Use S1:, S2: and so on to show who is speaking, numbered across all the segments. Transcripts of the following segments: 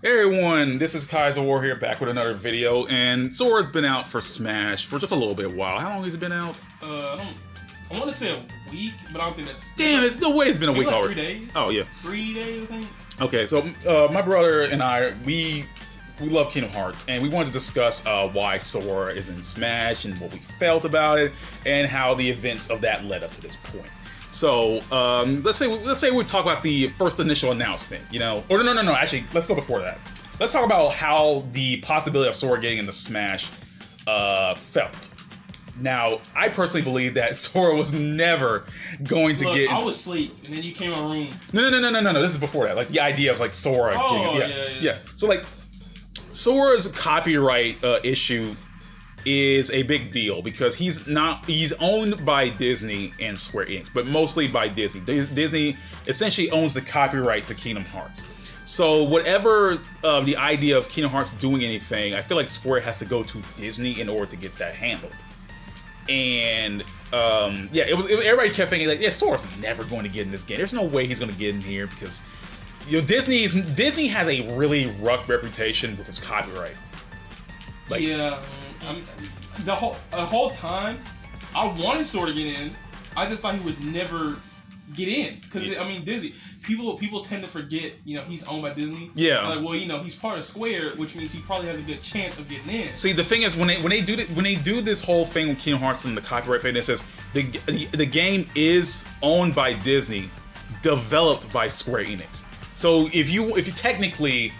S1: Hey everyone, this is Kaizouwar here, back with another video, and Sora's been out for Smash for just a little bit while. How long has it been out?
S2: I want to say a week, but I don't think that's...
S1: Damn, it's no way it's been a week
S2: like
S1: already.
S2: 3 days?
S1: Oh, yeah.
S2: 3 days, I think.
S1: Okay, so my brother and I, we love Kingdom Hearts, and we wanted to discuss why Sora is in Smash, and what we felt about it, and how the events of that led up to this point. So, let's say we talk about the first initial announcement, you know? Or no, actually, let's go before that. Let's talk about how the possibility of Sora getting into Smash felt. Now, I personally believe that Sora was never going to get...
S2: I was asleep, and then you came in the room.
S1: No, this is before that. Like, the idea of, like, Sora getting... Yeah. So, like, Sora's copyright issue is a big deal because he's owned by Disney and Square Enix, but mostly by Disney. Disney essentially owns the copyright to Kingdom Hearts. So whatever the idea of Kingdom Hearts doing anything, I feel like Square has to go to Disney in order to get that handled. And everybody kept thinking like, yeah, Sora's never going to get in this game. There's no way he's going to get in here because, you know, Disney has a really rough reputation with its copyright. Like,
S2: yeah. The whole time, I wanted Sora to get in. I just thought he would never get in because I mean, Disney. People tend to forget, you know, he's owned by Disney. Yeah. Like, well, you know, he's part of Square, which means he probably has a good chance of getting in.
S1: See, the thing is, when they do this whole thing with Kingdom Hearts and the copyright thing, it says the game is owned by Disney, developed by Square Enix. So if you technically,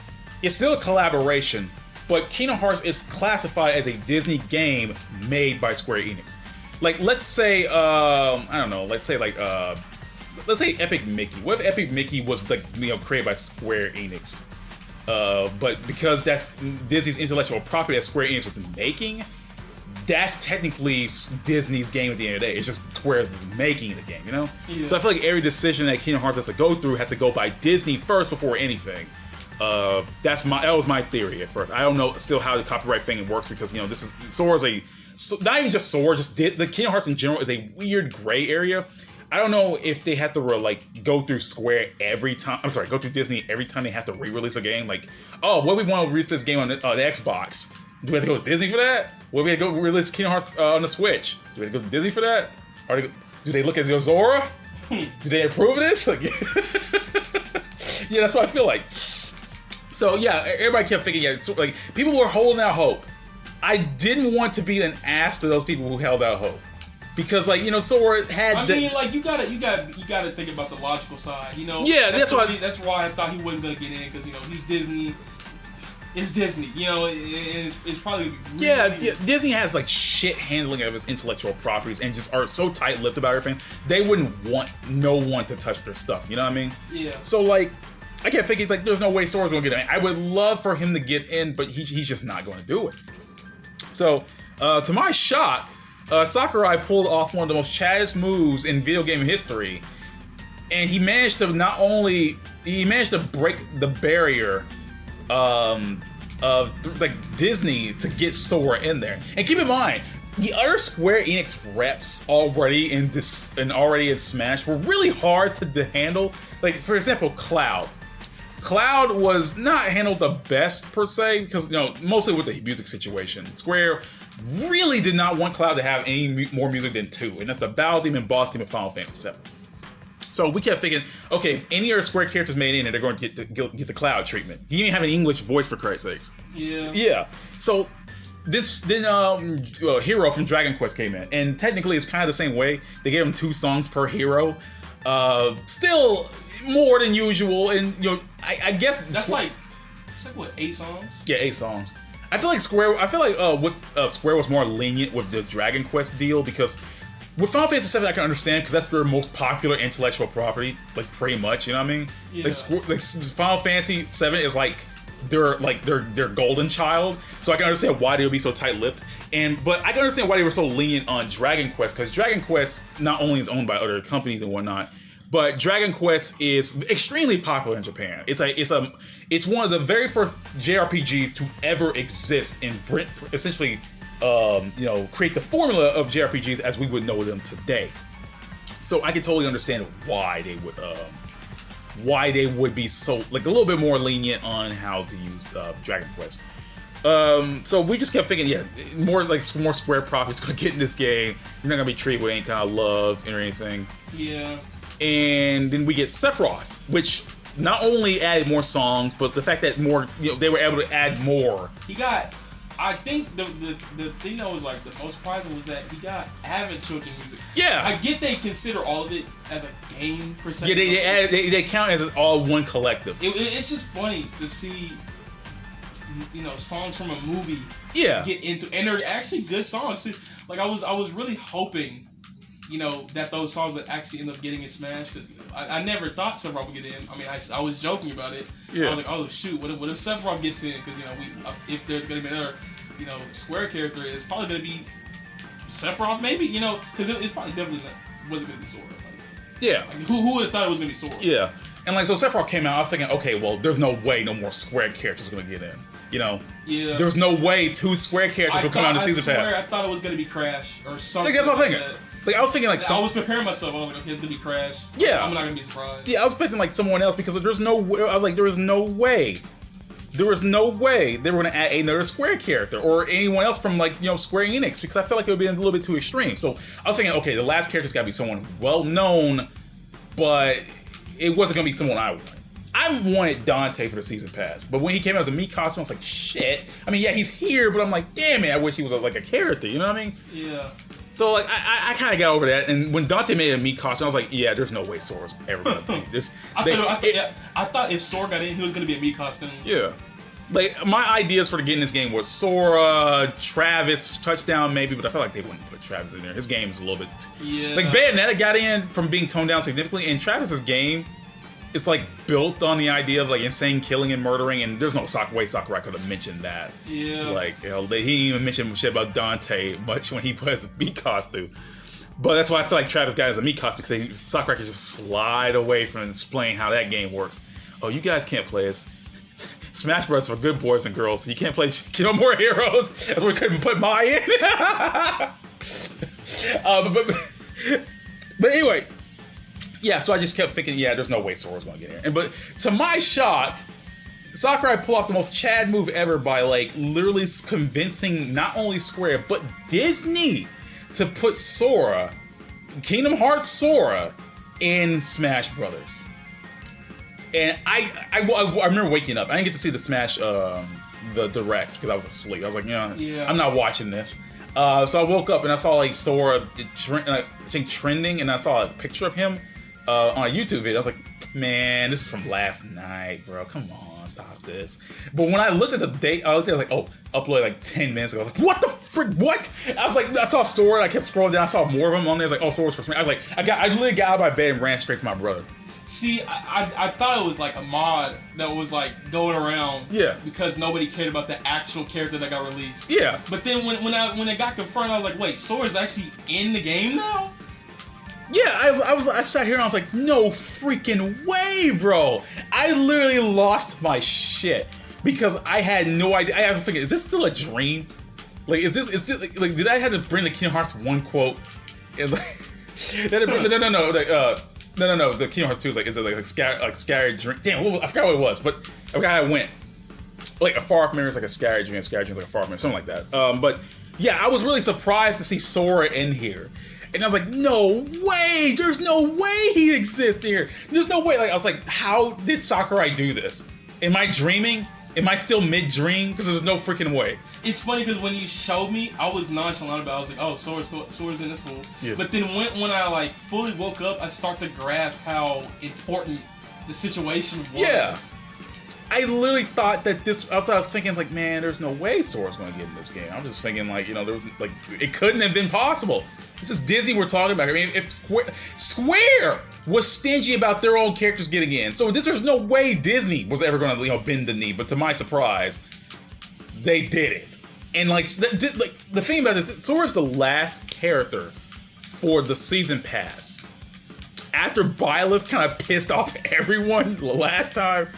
S1: it's still a collaboration. But Kingdom Hearts is classified as a Disney game made by Square Enix. Like, let's say, let's say Epic Mickey. What if Epic Mickey was, like, you know, created by Square Enix? But because that's Disney's intellectual property that Square Enix was making, that's technically Disney's game at the end of the day. It's just Square's making the game, you know? Yeah. So I feel like every decision that Kingdom Hearts has to go through has to go by Disney first before anything. That was my theory at first. I don't know still how the copyright thing works because, you know, Sora's not even just Sora, just the Kingdom Hearts in general is a weird gray area. I don't know if they have to like go through Square every time. I'm sorry, go through Disney every time they have to re-release a game. Like, oh, what if we want to release this game on the Xbox? Do we have to go to Disney for that? What if we have to go release Kingdom Hearts on the Switch? Do we have to go to Disney for that? Or do they look at Zora? Do they approve of this? Like, yeah, that's what I feel like. So yeah, everybody kept thinking, yeah, like, people were holding out hope. I didn't want to be an ass to those people who held out hope, because, like, you know, Sora had.
S2: I mean, like, you gotta think about the logical side, you know.
S1: Yeah, that's why
S2: I thought he wasn't gonna get in because, you know, he's Disney. It's Disney, you know. It's probably
S1: Disney has like shit handling of its intellectual properties and just are so tight-lipped about everything. They wouldn't want no one to touch their stuff. You know what I mean? Yeah. So, like, I kept thinking, like, there's no way Sora's gonna get in. I would love for him to get in, but he's just not going to do it. So, to my shock, Sakurai pulled off one of the most chaddest moves in video game history, and he managed to break the barrier of like Disney to get Sora in there. And keep in mind, the other Square Enix reps already in Smash were really hard to handle. Like, for example, Cloud. Cloud was not handled the best, per se, because, you know, mostly with the music situation. Square really did not want Cloud to have any more music than 2, and that's the Battle Theme and Boss Theme of Final Fantasy VII. So we kept thinking, okay, if any other Square characters made in, they're going to get the Cloud treatment. He didn't have an English voice, for Christ's sakes. Yeah. Yeah. So Hero from Dragon Quest came in, and technically it's kind of the same way. They gave him 2 songs per hero. Still more than usual, and, you know, I guess
S2: that's like what, 8 songs?
S1: Yeah, 8 songs. I feel like Square was more lenient with the Dragon Quest deal, because with Final Fantasy VII I can understand because that's their most popular intellectual property, like, pretty much, you know what I mean? Yeah. Like Final Fantasy VII is like their golden child, so I can understand why they would be so tight-lipped. But I can understand why they were so lenient on Dragon Quest, because Dragon Quest not only is owned by other companies and whatnot, but Dragon Quest is extremely popular in Japan. It's one of the very first JRPGs to ever exist and essentially, create the formula of JRPGs as we would know them today. So I can totally understand why they would why they would be so like a little bit more lenient on how to use Dragon Quest. So we just kept thinking, more Square properties gonna get in this game. You're not gonna be treated with any kind of love or anything.
S2: Yeah.
S1: And then we get Sephiroth, which not only added more songs, but the fact that they were able to add more.
S2: He got. I think the thing that was like the most surprising was that he got avid children music.
S1: Yeah.
S2: I get they consider all of it as a game per se.
S1: Yeah, they count as all one collective.
S2: It's just funny to see, songs from a movie.
S1: Yeah.
S2: Get into, and they're actually good songs too. Like I was really hoping, that those songs would actually end up getting in Smash, because I never thought Sephiroth would get in. I mean, I was joking about it.
S1: Yeah.
S2: I was like, oh shoot, what if Sephiroth gets in? Because if there's gonna be another, Square character, it's probably gonna be Sephiroth, maybe. Because it probably definitely wasn't gonna be Sora. Who would have thought it was gonna be Sora?
S1: Yeah. And so Sephiroth came out, I was thinking, okay, well, there's no way no more Square characters are gonna get in.
S2: Yeah.
S1: There was no way 2 Square characters would come out in the season pass.
S2: I thought it was gonna be Crash or something.
S1: That's what I'm thinking. I was thinking
S2: I was preparing myself. I was like, okay, it's gonna be Crash.
S1: Yeah.
S2: I'm not gonna be surprised.
S1: Yeah, I was expecting someone else because there's no way. I was like, there was no way. There was no way they were gonna add another Square character or anyone else from Square Enix, because I felt like it would be a little bit too extreme. So I was thinking, okay, the last character's gotta be someone well known, but it wasn't gonna be someone I wanted. I wanted Dante for the season pass, but when he came out as a Mii costume, I was like, shit. I mean, yeah, he's here, but I'm like, damn it, I wish he was a character. You know what I mean?
S2: Yeah.
S1: So I kind of got over that, and when Dante made a Mii costume, I was like, yeah, there's no way Sora's ever gonna be.
S2: I thought if Sora got in, he was gonna be a Mii costume.
S1: Yeah. My ideas for getting this game was Sora, Travis, Touchdown maybe, but I felt like they wouldn't put Travis in there. His game is a little bit...
S2: Yeah.
S1: Bayonetta got in from being toned down significantly, and Travis's game is built on the idea of insane killing and murdering, and there's no way Sakurai could have mentioned that.
S2: Yeah.
S1: He didn't even mention shit about Dante much when he put his Mii costume. But that's why I feel like Travis got his Mii costume, because Sakurai could just slide away from explaining how that game works. Oh, you guys can't play as Smash Bros. For good boys and girls. You can't play No More Heroes. That's why we couldn't put Mai in. But anyway. Yeah, so I just kept thinking, there's no way Sora's gonna get in. But to my shock, Sakurai pulled off the most Chad move ever by literally convincing not only Square but Disney to put Sora, Kingdom Hearts Sora, in Smash Brothers. And I remember waking up. I didn't get to see the Smash the direct because I was asleep. I was like, I'm not watching this. So I woke up and I saw Sora trending, and I saw a picture of him on a YouTube video. I was like, man, this is from last night, bro. Come on, stop this. But when I looked at the date, I looked at uploaded 10 minutes ago. I was like, what the frick? What? I was like, I saw Sora. I kept scrolling down. I saw more of them on there. I was like, oh, Sora's for Smash. I literally got out of my bed and ran straight to my brother.
S2: See, I thought it was a mod that was going around.
S1: Yeah. Because
S2: nobody cared about the actual character that got released.
S1: Yeah.
S2: But then when it got confirmed, I was like, wait, Sora's actually in the game now?
S1: Yeah, I sat here and I was like, no freaking way, bro. I literally lost my shit because I had no idea. I was thinking, is this still a dream? Did I have to bring the Kingdom Hearts 1 quote? No, the Kingdom Hearts 2 is it scattered dream? Damn, I forgot what it was, but I forgot how it went. A far off memory is a scattered dream is a far off memory, something like that. But yeah, I was really surprised to see Sora in here. And I was like, no way! There's no way he exists here! There's no way! I was like, how did Sakurai do this? Am I dreaming? Am I still mid-dream? Because there's no freaking way.
S2: It's funny because when you showed me, I was nonchalant about it. I was like, oh, Sora's cool. Sora's in this cool. Yeah. But then when I fully woke up, I start to grasp how important the situation was.
S1: Yeah. I literally thought that this. I was thinking man, there's no way Sora's going to get in this game. I'm just thinking there was it couldn't have been possible. This is Disney we're talking about. I mean, if Square was stingy about their own characters getting in, so there's no way Disney was ever going to bend the knee. But to my surprise, they did it. And the thing about this, Sora's the last character for the season pass. After Byleth kind of pissed off everyone the last time.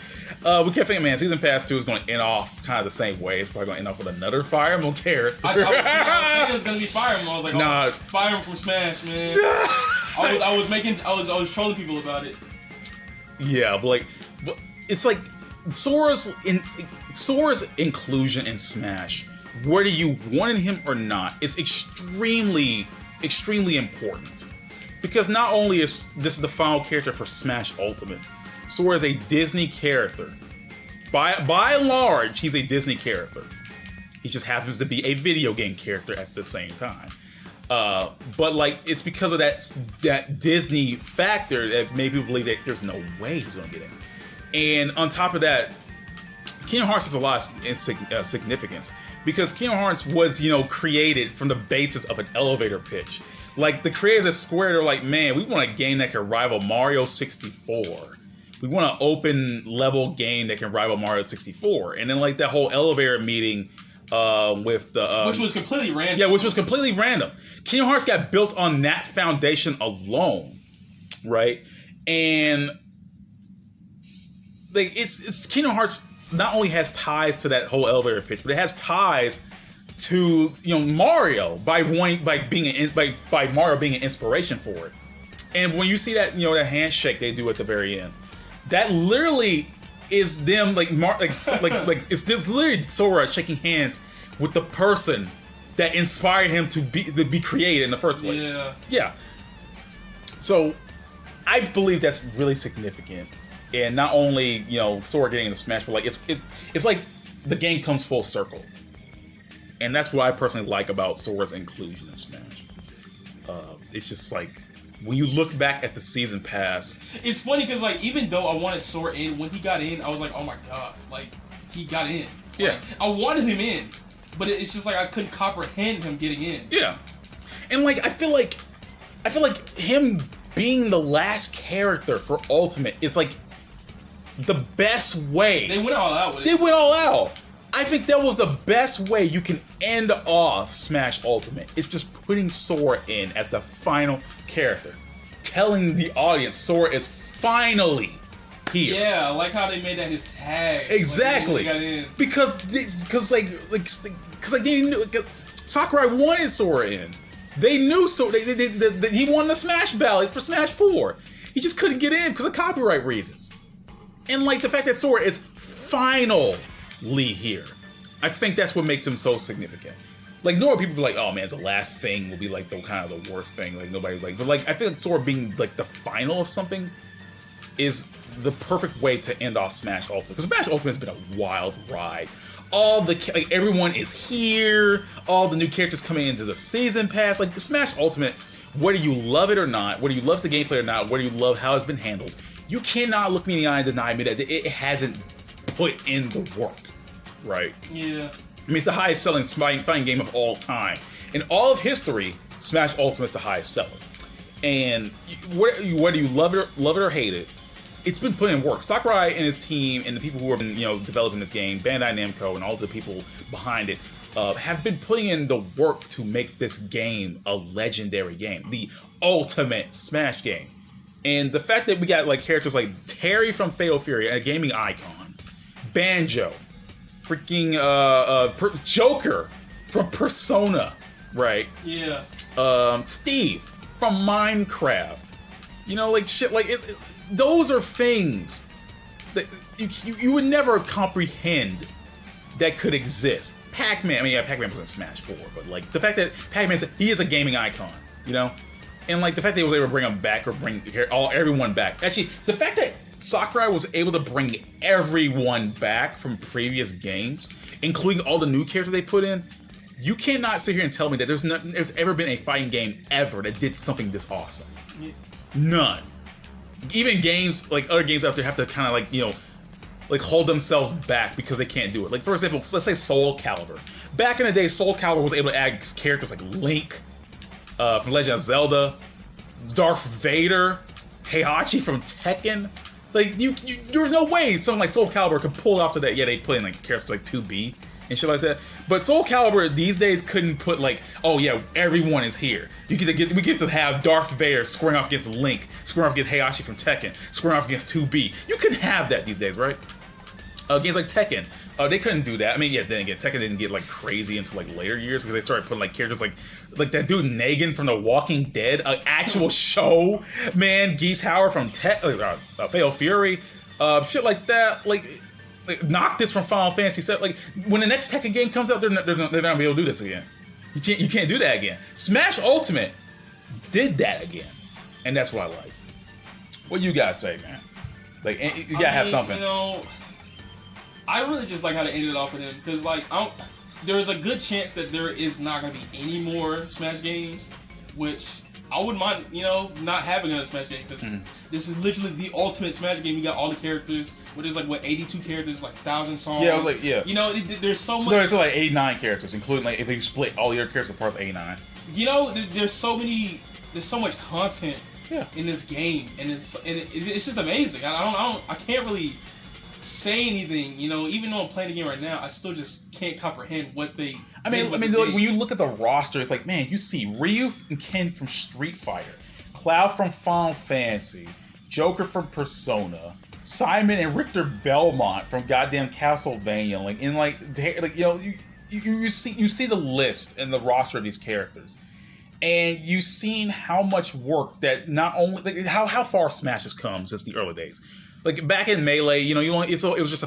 S1: We kept thinking, man, Season Pass 2 is going to end off kind of the same way. It's probably going to end off with another Fire Emblem character.
S2: I was saying it was going to be Fire Emblem. I was like, Fire Emblem from Smash, man. I was trolling people about it.
S1: Yeah, but it's like Sora's inclusion in Smash, whether you wanted him or not, is extremely important. Because not only is this the final character for Smash Ultimate, Sora is a Disney character. By and large, he's a Disney character. He just happens to be a video game character at the same time. But like, it's because of that Disney factor that made people believe that there's no way he's gonna get in. And on top of that, Kingdom Hearts has a lot of significance because Kingdom Hearts was, created from the basis of an elevator pitch. Like, the creators at Square, they're like, man, we want a game that can rival Mario 64. We want an open level game that can rival Mario 64. And then like that whole elevator meeting with the
S2: which was completely random.
S1: Yeah, which was completely random. Kingdom Hearts got built on that foundation alone, right? And like it's Kingdom Hearts not only has ties to that whole elevator pitch, but it has ties to Mario by Mario being an inspiration for it. And when you see that that handshake they do at the very end, that literally is them it's literally Sora shaking hands with the person that inspired him to be created in the first place. Yeah. So I believe that's really significant, and not only Sora getting into Smash, but like it's like the game comes full circle, and that's what I personally like about Sora's inclusion in Smash. It's just like, when you look back at the season pass,
S2: it's funny because like, even though I wanted Sora in, when he got in, I was like, oh my god, like he got in.
S1: Yeah,
S2: I wanted him in, but it's just like I couldn't comprehend him getting in.
S1: Yeah, and like I feel like him being the last character for Ultimate is like the best way.
S2: They went all out with it.
S1: They went all out. I think that was the best way you can end off Smash Ultimate. It's just putting Sora in as the final character. Telling the audience Sora is finally here.
S2: Yeah, I like how they made that his tag.
S1: Exactly.
S2: Like, he got in.
S1: Because they knew Sakurai wanted Sora in. They knew Sora. He won the Smash ballot for Smash 4. He just couldn't get in because of copyright reasons. And like the fact that Sora is finally here, I think that's what makes him so significant. Like, normally people be like, oh man, the last thing will be like the kind of the worst thing. Like nobody like, but like I feel like Sora being like the final of something is the perfect way to end off Smash Ultimate. Because Smash Ultimate has been a wild ride. Everyone is here. All the new characters coming into the season pass. Like the Smash Ultimate, whether you love it or not, whether you love the gameplay or not, whether you love how it's been handled, you cannot look me in the eye and deny me that it hasn't put in the work, right?
S2: Yeah.
S1: I mean, it's the highest selling fighting game of all time. In all of history, Smash Ultimate is the highest selling. And whether you love it or hate it, it's been put in work. Sakurai and his team and the people who have been developing this game, Bandai Namco and all the people behind it, have been putting in the work to make this game a legendary game, the ultimate Smash game. And the fact that we got like characters like Terry from Fatal Fury, a gaming icon, Banjo, freaking Joker from Persona, right?
S2: Yeah.
S1: Steve from Minecraft. Like shit. Like those are things that you would never comprehend that could exist. Pac-Man. I mean, yeah, Pac-Man was in Smash 4, but like the fact that Pac-Man, he is a gaming icon. And like the fact that they were able to bring him back or bring everyone back. Actually, the fact that Sakurai was able to bring everyone back from previous games, including all the new characters they put in, you cannot sit here and tell me that there's ever been a fighting game ever that did something this awesome. Yeah. None. Even games, like other games out there, have to kind of like hold themselves back because they can't do it. Like for example, let's say Soul Calibur. Back in the day, Soul Calibur was able to add characters like Link from Legend of Zelda, Darth Vader, Heihachi from Tekken. Like there's no way something like Soul Calibur could pull it off to that. Yeah, they put in like characters like 2B and shit like that. But Soul Calibur these days couldn't put like, oh yeah, everyone is here. We get to have Darth Vader squaring off against Link, squaring off against Heihachi from Tekken, squaring off against 2B. You couldn't have that these days, right? Games like Tekken, Oh, they couldn't do that. I mean, yeah, then again, Tekken didn't get like crazy until like later years because they started putting like characters like that dude Negan from The Walking Dead, an actual show, man. Geese Howard from Fatal Fury, shit like that. Like Noctis from Final Fantasy VII. Like when the next Tekken game comes out, they're not gonna be able to do this again. You can't do that again. Smash Ultimate did that again, and that's what I like. What you guys say, man? Like you gotta have something.
S2: You know, I really just like how they ended it off with him because like there's a good chance that there is not gonna be any more Smash games, which I wouldn't mind, you know, not having another Smash game because this is literally the ultimate Smash game. You got all the characters, where there's like 82 characters, like 1,000 songs.
S1: Yeah, I was like, yeah.
S2: You know, there's so much.
S1: No, it's like 89 characters, including like if you split all your characters apart, it's 89.
S2: You know, there's so much content in this game, and it's just amazing. I can't really say anything, you know. Even though I'm playing the game right now, I still just can't comprehend what they.
S1: I mean, like, when you look at the roster, it's like, man, you see Ryu and Ken from Street Fighter, Cloud from Final Fantasy, Joker from Persona, Simon and Richter Belmont from goddamn Castlevania, like in like you know, you see the list and the roster of these characters, and you've seen how much work that not only like, how far Smash has come since the early days. Like back in Melee, you know, it was just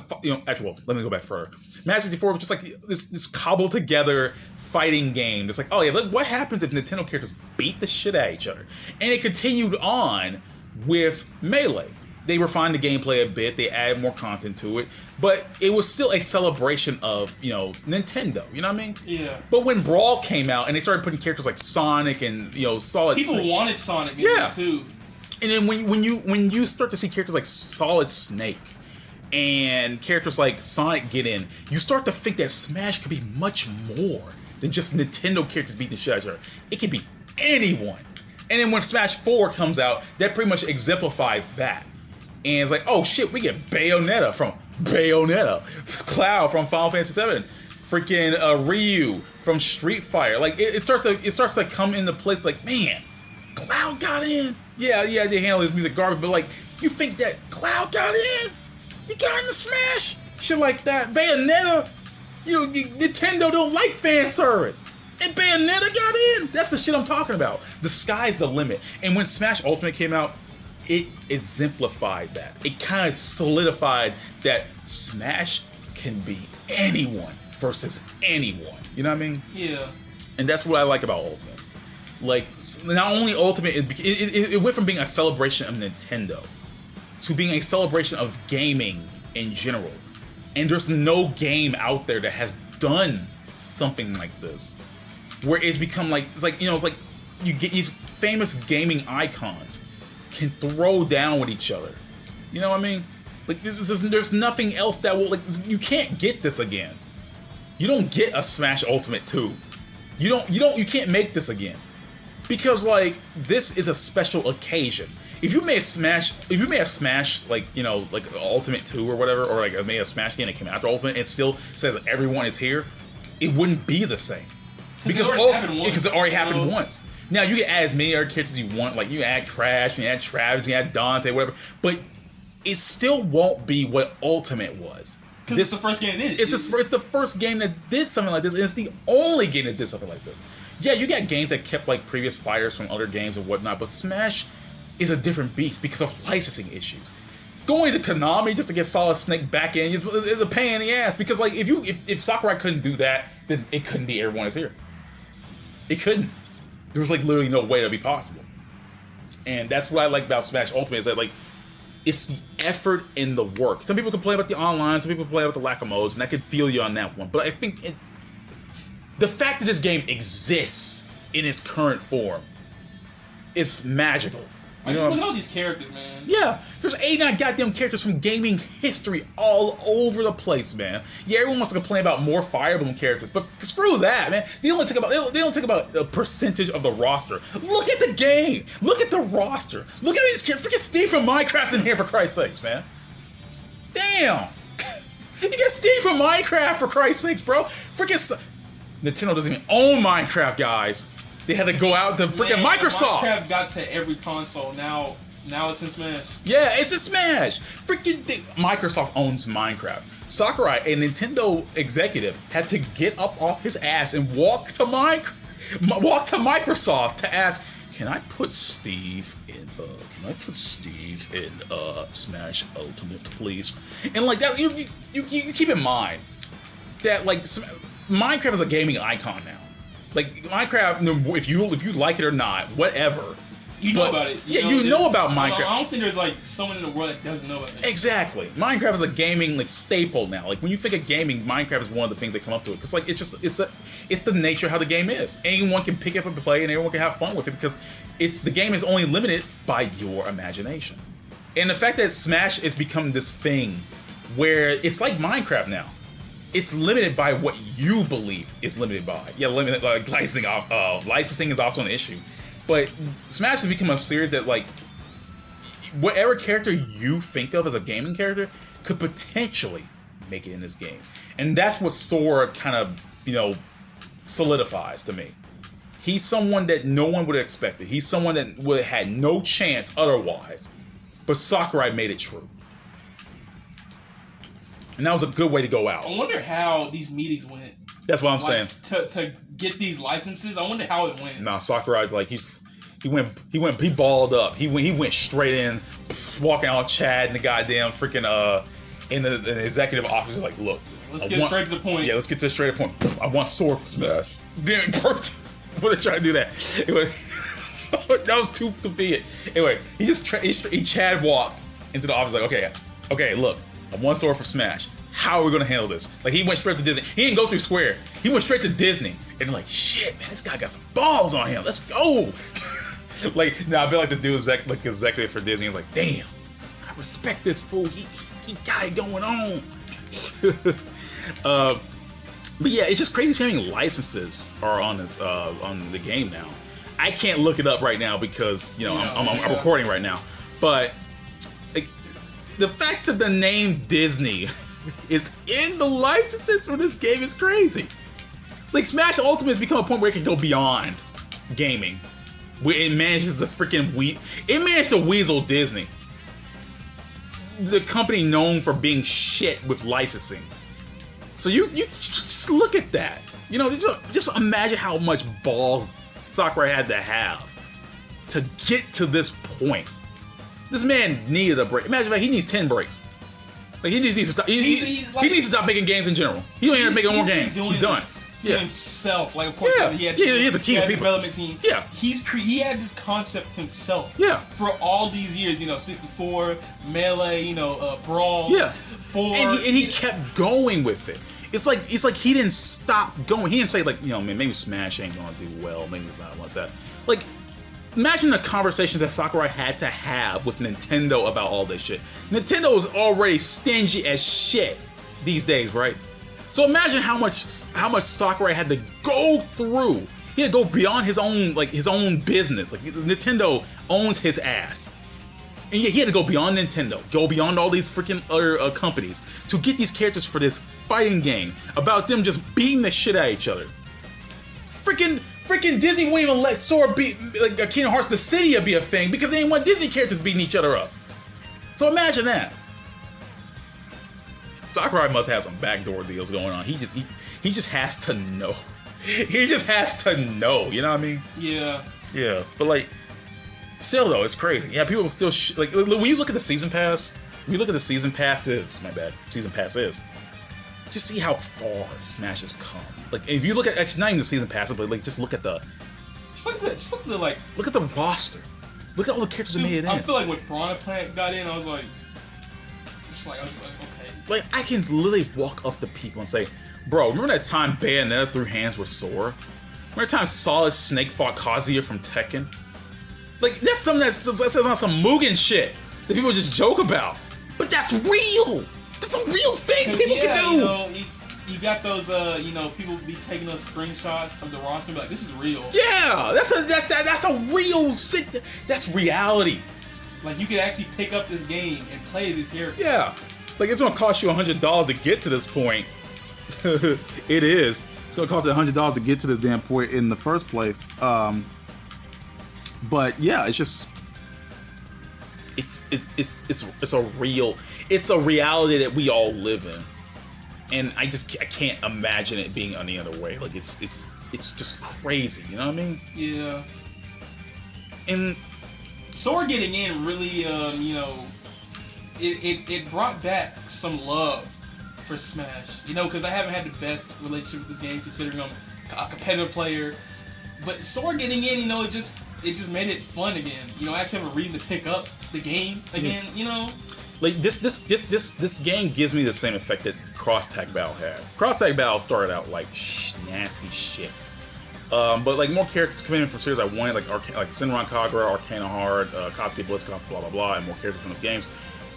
S1: actually, let me go back further. Match 64 was just like this cobbled together fighting game. It's like, oh yeah, look, what happens if Nintendo characters beat the shit out of each other? And it continued on with Melee. They refined the gameplay a bit, they added more content to it, but it was still a celebration of, you know, Nintendo, you know what I mean?
S2: Yeah.
S1: But when Brawl came out and they started putting characters like Sonic and, you know, Solid
S2: Snake. People wanted Sonic in there too.
S1: And then when you start to see characters like Solid Snake and characters like Sonic get in, you start to think that Smash could be much more than just Nintendo characters beating the shit out of each other. It could be anyone. And then when Smash 4 comes out, that pretty much exemplifies that. And it's like, oh shit, we get Bayonetta from Bayonetta, Cloud from Final Fantasy VII, freaking Ryu from Street Fighter. Like it starts to come into place. Like, man, Cloud got in. Yeah, they handle his music garbage, but like, you think that Cloud got in? He got in the Smash? Shit like that. Bayonetta, you know, Nintendo don't like fan service. And Bayonetta got in. That's the shit I'm talking about. The sky's the limit. And when Smash Ultimate came out, it exemplified that. It kind of solidified that Smash can be anyone versus anyone. You know what I mean?
S2: Yeah.
S1: And that's what I like about Ultimate. Like, not only Ultimate, it went from being a celebration of Nintendo to being a celebration of gaming in general. And there's no game out there that has done something like this. Where it's become like, it's like, you know, it's like you get these famous gaming icons can throw down with each other. You know what I mean? Like, there's nothing else that will, like, you can't get this again. You don't get a Smash Ultimate 2. You can't make this again. Because, like, this is a special occasion. If you made a Smash, like, you know, like Ultimate 2 or whatever, or like made a Smash game that came after Ultimate and still says that everyone is here, it wouldn't be the same. Because it already happened once. Now, you can add as many other characters as you want, like, you add Crash, you add Travis, you add Dante, whatever, but it still won't be what Ultimate was.
S2: Because it's the first game that did it.
S1: It's the first game that did something like this, and it's the only game that did something like this. Yeah, you got games that kept like previous fighters from other games and whatnot, but Smash is a different beast because of licensing issues. Going to Konami just to get Solid Snake back in is a pain in the ass, because like if Sakurai couldn't do that, then it couldn't be Everyone Is Here. It couldn't. There was like literally no way that'd be possible. And that's what I like about Smash Ultimate, is that like it's the effort and the work. Some people complain about the online, some people complain about the lack of modes, and I could feel you on that one. But I think it's the fact that this game exists in its current form is magical.
S2: I just look at all these characters, man.
S1: Yeah, there's 89 goddamn characters from gaming history all over the place, man. Yeah, everyone wants to complain about more Fire Emblem characters, but screw that, man. They only take about a percentage of the roster. Look at the game. Look at the roster. Look at these characters. Freaking Steve from Minecraft's in here, for Christ's sakes, man. Damn. You got Steve from Minecraft, for Christ's sakes, bro. Freaking Nintendo doesn't even own Minecraft, guys. They had to go out to freaking Microsoft.
S2: Minecraft got to every console. Now it's in Smash.
S1: Yeah, it's in Smash. Freaking Microsoft owns Minecraft. Sakurai, a Nintendo executive, had to get up off his ass and walk to Microsoft to ask, can I put Steve in Smash Ultimate, please? And like that, you keep in mind that like Minecraft is a gaming icon now. Like Minecraft, if you like it or not, whatever.
S2: You know about it.
S1: You know about Minecraft.
S2: I don't think there's like someone in the world that doesn't know about it.
S1: Exactly. Minecraft is a gaming like staple now. Like when you think of gaming, Minecraft is one of the things that come up to it. Because like it's the nature of how the game is. Anyone can pick it up and play, and everyone can have fun with it because the game is only limited by your imagination. And the fact that Smash has become this thing where it's like Minecraft now. It's limited by what you believe it's limited by. Yeah, limited like licensing is also an issue. But Smash has become a series that, like, whatever character you think of as a gaming character could potentially make it in this game. And that's what Sora kind of, solidifies to me. He's someone that no one would have expected. He's someone that would have had no chance otherwise. But Sakurai made it true. And that was a good way to go out.
S2: I wonder how these meetings went.
S1: That's what I'm saying.
S2: To get these licenses, I wonder how it went.
S1: Nah, Sakurai's like he balled up. He went straight in, walking out Chad and the goddamn freaking in the executive office. Is like, look,
S2: let's get straight to the point.
S1: Yeah, let's get to the straight to the point. I want Sora for Smash. Damn it, Bert. What they trying to do that? Anyway, that was too convenient. Anyway, he Chad walked into the office like, okay, look, I want Sora for Smash. How are we gonna handle this? Like he went straight to Disney. He didn't go through Square. He went straight to Disney. And they're like, shit, man, this guy got some balls on him. Let's go. I feel like the dude executive for Disney is like, damn, I respect this fool. He got it going on. But yeah, it's just crazy how many licenses are on this on the game now. I can't look it up right now because I'm recording right now. But like, the fact that the name Disney is in the licenses for this game is crazy. Like Smash Ultimate has become a point where it can go beyond gaming, where it manages to weasel Disney, the company known for being shit with licensing. So you just look at that. Just imagine how much balls Sakurai had to have to get to this point. This man needed a break. Imagine he needs 10 breaks. Like he needs to stop. He needs to stop making games in general. He don't even make more games. He's done.
S2: Yeah. Himself, like of course he
S1: has a team of people.
S2: Development team.
S1: Yeah,
S2: he had this concept himself.
S1: Yeah,
S2: for all these years, 64, Melee, Brawl.
S1: Yeah,
S2: 4,
S1: and he kept going with it. It's like he didn't stop going. He didn't say like, man, maybe Smash ain't gonna do well. Maybe it's not like that. Like, imagine the conversations that Sakurai had to have with Nintendo about all this shit. Nintendo is already stingy as shit these days, right? So imagine how much Sakurai had to go through. He had to go beyond his own business. Like Nintendo owns his ass, and yet he had to go beyond Nintendo, go beyond all these freaking other companies to get these characters for this fighting game about them just beating the shit out of each other. Freaking Disney wouldn't even let Sora beat Kingdom Hearts Dissidia be a thing because they didn't want Disney characters beating each other up. So imagine that. Sakurai must have some backdoor deals going on. He just has to know. He just has to know. You know what I mean?
S2: Yeah.
S1: Yeah. But like, still though, it's crazy. Yeah, people still when you look at the season pass. When you look at the season passes. Season pass is. Just see how far Smash has come. Like, if you look at actually not even the season passes, but like just look at the.
S2: Look
S1: at the roster. Look at all the characters that made it in.
S2: I feel like when Piranha Plant got in, I was like, okay.
S1: Like, I can literally walk up to people and say, bro, remember that time Bayonetta threw hands with Sora? Remember that time Solid Snake fought Kaizouwar from Tekken? Like, that's something that's on some Mugen shit that people just joke about. But that's real! That's a real thing people can do!
S2: You got those, people be taking those screenshots of the roster and be like, this is real.
S1: Yeah! That's a real shit. That's reality.
S2: Like, you could actually pick up this game and play this character.
S1: Yeah. Like, it's gonna cost you $100 to get to this point. It is. It's gonna cost you $100 to get to this damn point in the first place. But yeah, it's just it's a reality that we all live in. and I can't imagine it being any other way. Like it's just crazy, you know what I mean?
S2: Yeah.
S1: And
S2: Sora getting in really, you know, it brought back some love for Smash. You know, because I haven't had the best relationship with this game, considering I'm a competitive player. But Sora getting in, you know, it just made it fun again. You know, I actually have a reason to pick up the game again. You know,
S1: like this game gives me the same effect that Cross Tag Battle had. Cross Tag Battle started out like nasty shit. But like more characters coming in from series I wanted, like Senran Kagura, Arcana Heart, Kosuke Blitzcrank, blah blah blah, and more characters from those games.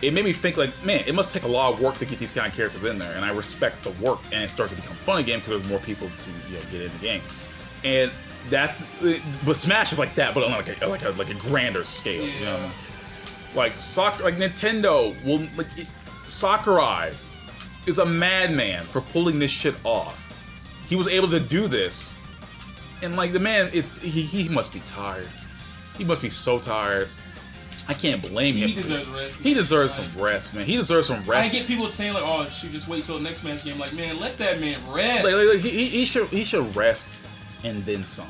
S1: It made me think like, man, it must take a lot of work to get these kind of characters in there, and I respect the work, and it starts to become fun again because there's more people to get in the game, and but Smash is like that, but on like a grander scale, you know, like Nintendo will Sakurai is a madman for pulling this shit off. He was able to do this. And like the man is, he must be tired. He must be so tired. I can't blame him.
S2: He deserves rest.
S1: He deserves some rest, man. He deserves some rest.
S2: I get people saying like, "Oh, should just wait till the next Smash game." Like, man, let that man rest.
S1: He should rest and then some.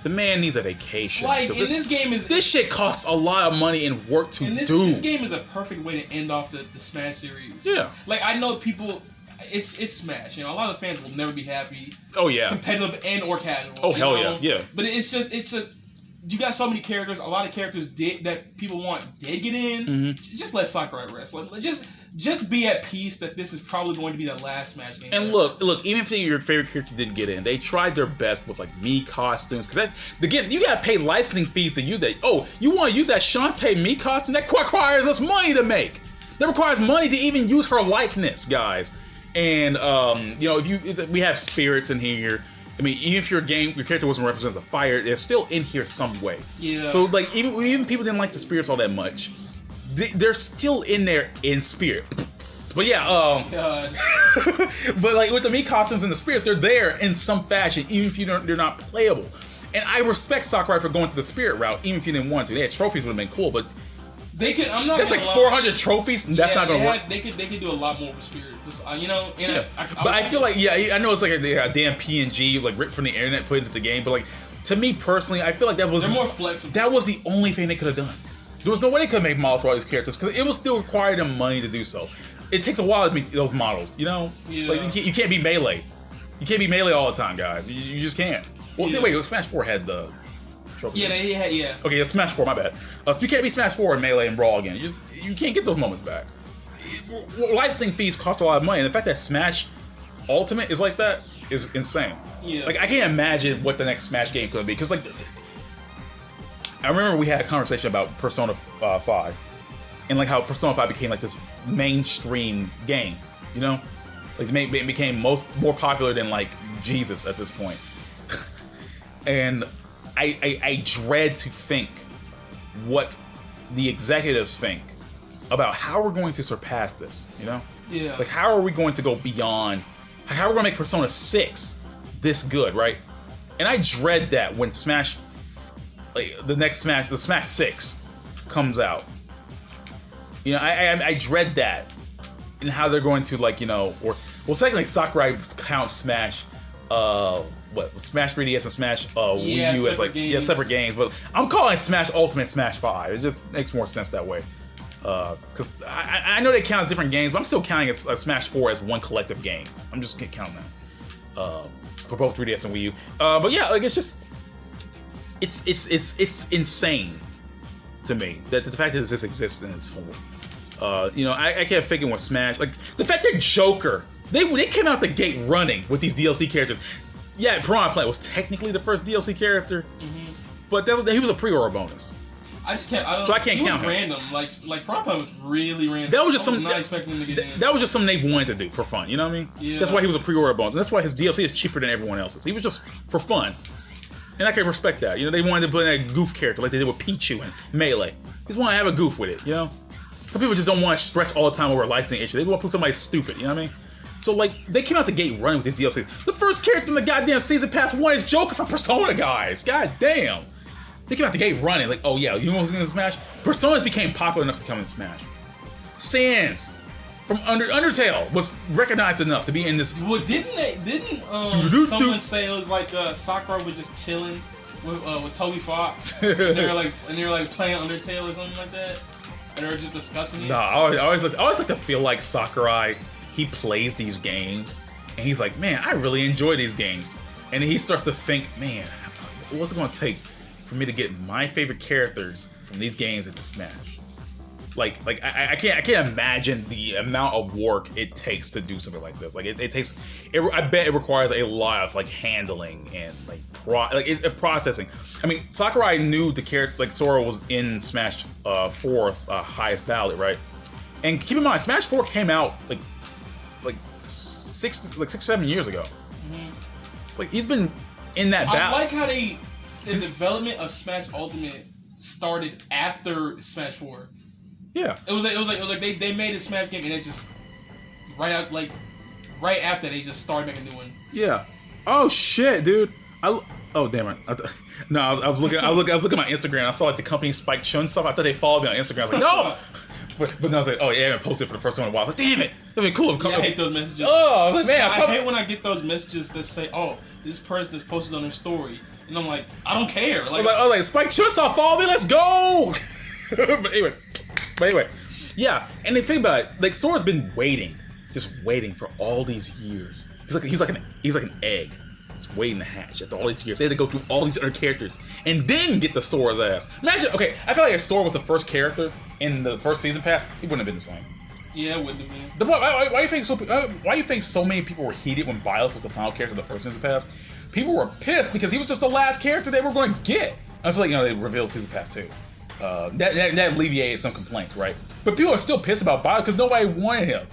S1: The man needs a vacation.
S2: Like, and this game is
S1: this shit costs a lot of money and work to do.
S2: This game is a perfect way to end off the Smash series.
S1: Yeah.
S2: Like I know people. It's Smash, you know. A lot of fans will never be happy.
S1: Oh yeah.
S2: Competitive and or casual.
S1: Oh hell yeah, yeah.
S2: But it's just you got so many characters. A lot of characters that people want did get in.
S1: Mm-hmm.
S2: Just let Sakurai rest. Like, just be at peace that this is probably going to be the last Smash game.
S1: And look, even if your favorite character didn't get in, they tried their best with like Mii costumes. Because again, you gotta pay licensing fees to use that. Oh, you want to use that Shantae Mii costume? That requires us money to make. That requires money to even use her likeness, guys. And you know, if we have spirits in here. I mean, even if your character wasn't represented as a fire, they're still in here some way. Yeah. So like, even people didn't like the spirits all that much, they're still in there in spirit. But yeah,
S2: God.
S1: but like with the Mii costumes and the spirits, they're there in some fashion, even if they're not playable. And I respect Sakurai for going to the spirit route, even if you didn't want to. They had trophies, would have been cool, but.
S2: They could. I'm not.
S1: That's like 400 trophies. And that's not gonna work.
S2: They could do a lot more with spirits. You know.
S1: Yeah. But I feel like I know it's like a damn PNG like ripped from the internet put into the game. But like to me personally, I feel like they're more
S2: flexible.
S1: That was the only thing they could have done. There was no way they could have made models for all these characters because it would still require them money to do so. It takes a while to make those models. You know. Yeah. Like you can't be melee. You can't be melee all the time, guys. You just can't. Well, wait. Smash 4 had the.
S2: Yeah.
S1: Okay, it's Smash 4, my bad. So you can't be Smash 4 and Melee and Brawl again. You can't get those moments back. Licensing fees cost a lot of money, and the fact that Smash Ultimate is like that is insane. Yeah. Like, I can't imagine what the next Smash game could be, because, like, I remember we had a conversation about Persona 5, and, like, how Persona 5 became, like, this mainstream game, you know? Like, it became more popular than, like, Jesus at this point. And I dread to think what the executives think about how we're going to surpass this, you know?
S2: Yeah.
S1: Like, how are we going to go beyond? How are we going to make Persona 6 this good, right? And I dread that when Smash, like, the Smash 6 comes out. You know, I dread that and how they're going to, like, you know, secondly, Sakurai counts Smash, Smash 3DS and Smash Wii U as like separate games, but I'm calling Smash Ultimate Smash 5. It just makes more sense that way. Because I know they count as different games, but I'm still counting a Smash 4 as one collective game. I'm just counting that for both 3DS and Wii U. But yeah, like it's insane to me that the fact that this exists in its form. You know, I kept thinking with Smash, like the fact that Joker, they came out the gate running with these DLC characters. Yeah, Piranha Plant was technically the first DLC character, but he was a pre-order bonus.
S2: I can't count him. Random, like Piranha Plant was really random.
S1: That was just
S2: not expecting him to get in.
S1: That was just something they wanted to do for fun. You know what I mean? Yeah. That's why he was a pre-order bonus. And that's why his DLC is cheaper than everyone else's. He was just for fun, and I can respect that. You know, they wanted to put in a goof character like they did with Pichu and Melee. They just want to have a goof with it. You know, some people just don't want to stress all the time over a licensing issue. They want to put somebody stupid. You know what I mean? So, like, they came out the gate running with this DLC. The first character in the goddamn Season Pass 1 is Joker from Persona, guys. God damn. They came out the gate running. Like, oh, yeah, you know what's going to Smash? Personas became popular enough to become in Smash. Sans from Undertale was recognized enough to be in this.
S2: Well, didn't someone say it was like Sakura was just chilling with Toby Fox, and they were like playing Undertale or something like that, and they were just discussing it.
S1: No, I always like to feel like Sakurai, he plays these games, and he's like, man, I really enjoy these games, and then he starts to think, man, what's it gonna take for me to get my favorite characters from these games into Smash? Like I can't imagine the amount of work it takes to do something like this. Like it takes, I bet it requires a lot of like handling and like processing. I mean, Sakurai knew the character, like Sora was in Smash 4's highest ballot, right? And keep in mind, Smash 4 came out like 6-7 years ago. Mm-hmm. It's like he's been in that ballot.
S2: I like how the development of Smash Ultimate started after Smash 4.
S1: Yeah,
S2: it was like they made a Smash game and it just right after they just started making a new one.
S1: Yeah. Oh shit, dude. Oh damn it. No, I was looking at my Instagram. I saw like the company Spike Chun stuff. I thought they followed me on Instagram. I was like, no. But then I was like, oh yeah, I haven't posted for the first one in a while. I was like, damn it. That'd be cool.
S2: Yeah, I hate those messages.
S1: Oh, I was like, man,
S2: I hate when I get those messages that say, oh, this person is posted on their story, and I'm like, I don't care. Like,
S1: I was like, Spike Chun stuff, follow me. Let's go. But anyway, yeah, and then think about it. Like Sora's been just waiting for all these years. He's like an egg. It's waiting to hatch after all these years. They had to go through all these other characters and then get to Sora's ass. Imagine, okay, I feel like if Sora was the first character in the first season pass, he wouldn't have been the same.
S2: Yeah, it wouldn't have been.
S1: Why do you think so many people were heated when Byleth was the final character in the first season pass? People were pissed because he was just the last character they were going to get until they revealed season pass 2. That alleviated some complaints, right? But people are still pissed about Byleth because nobody wanted him.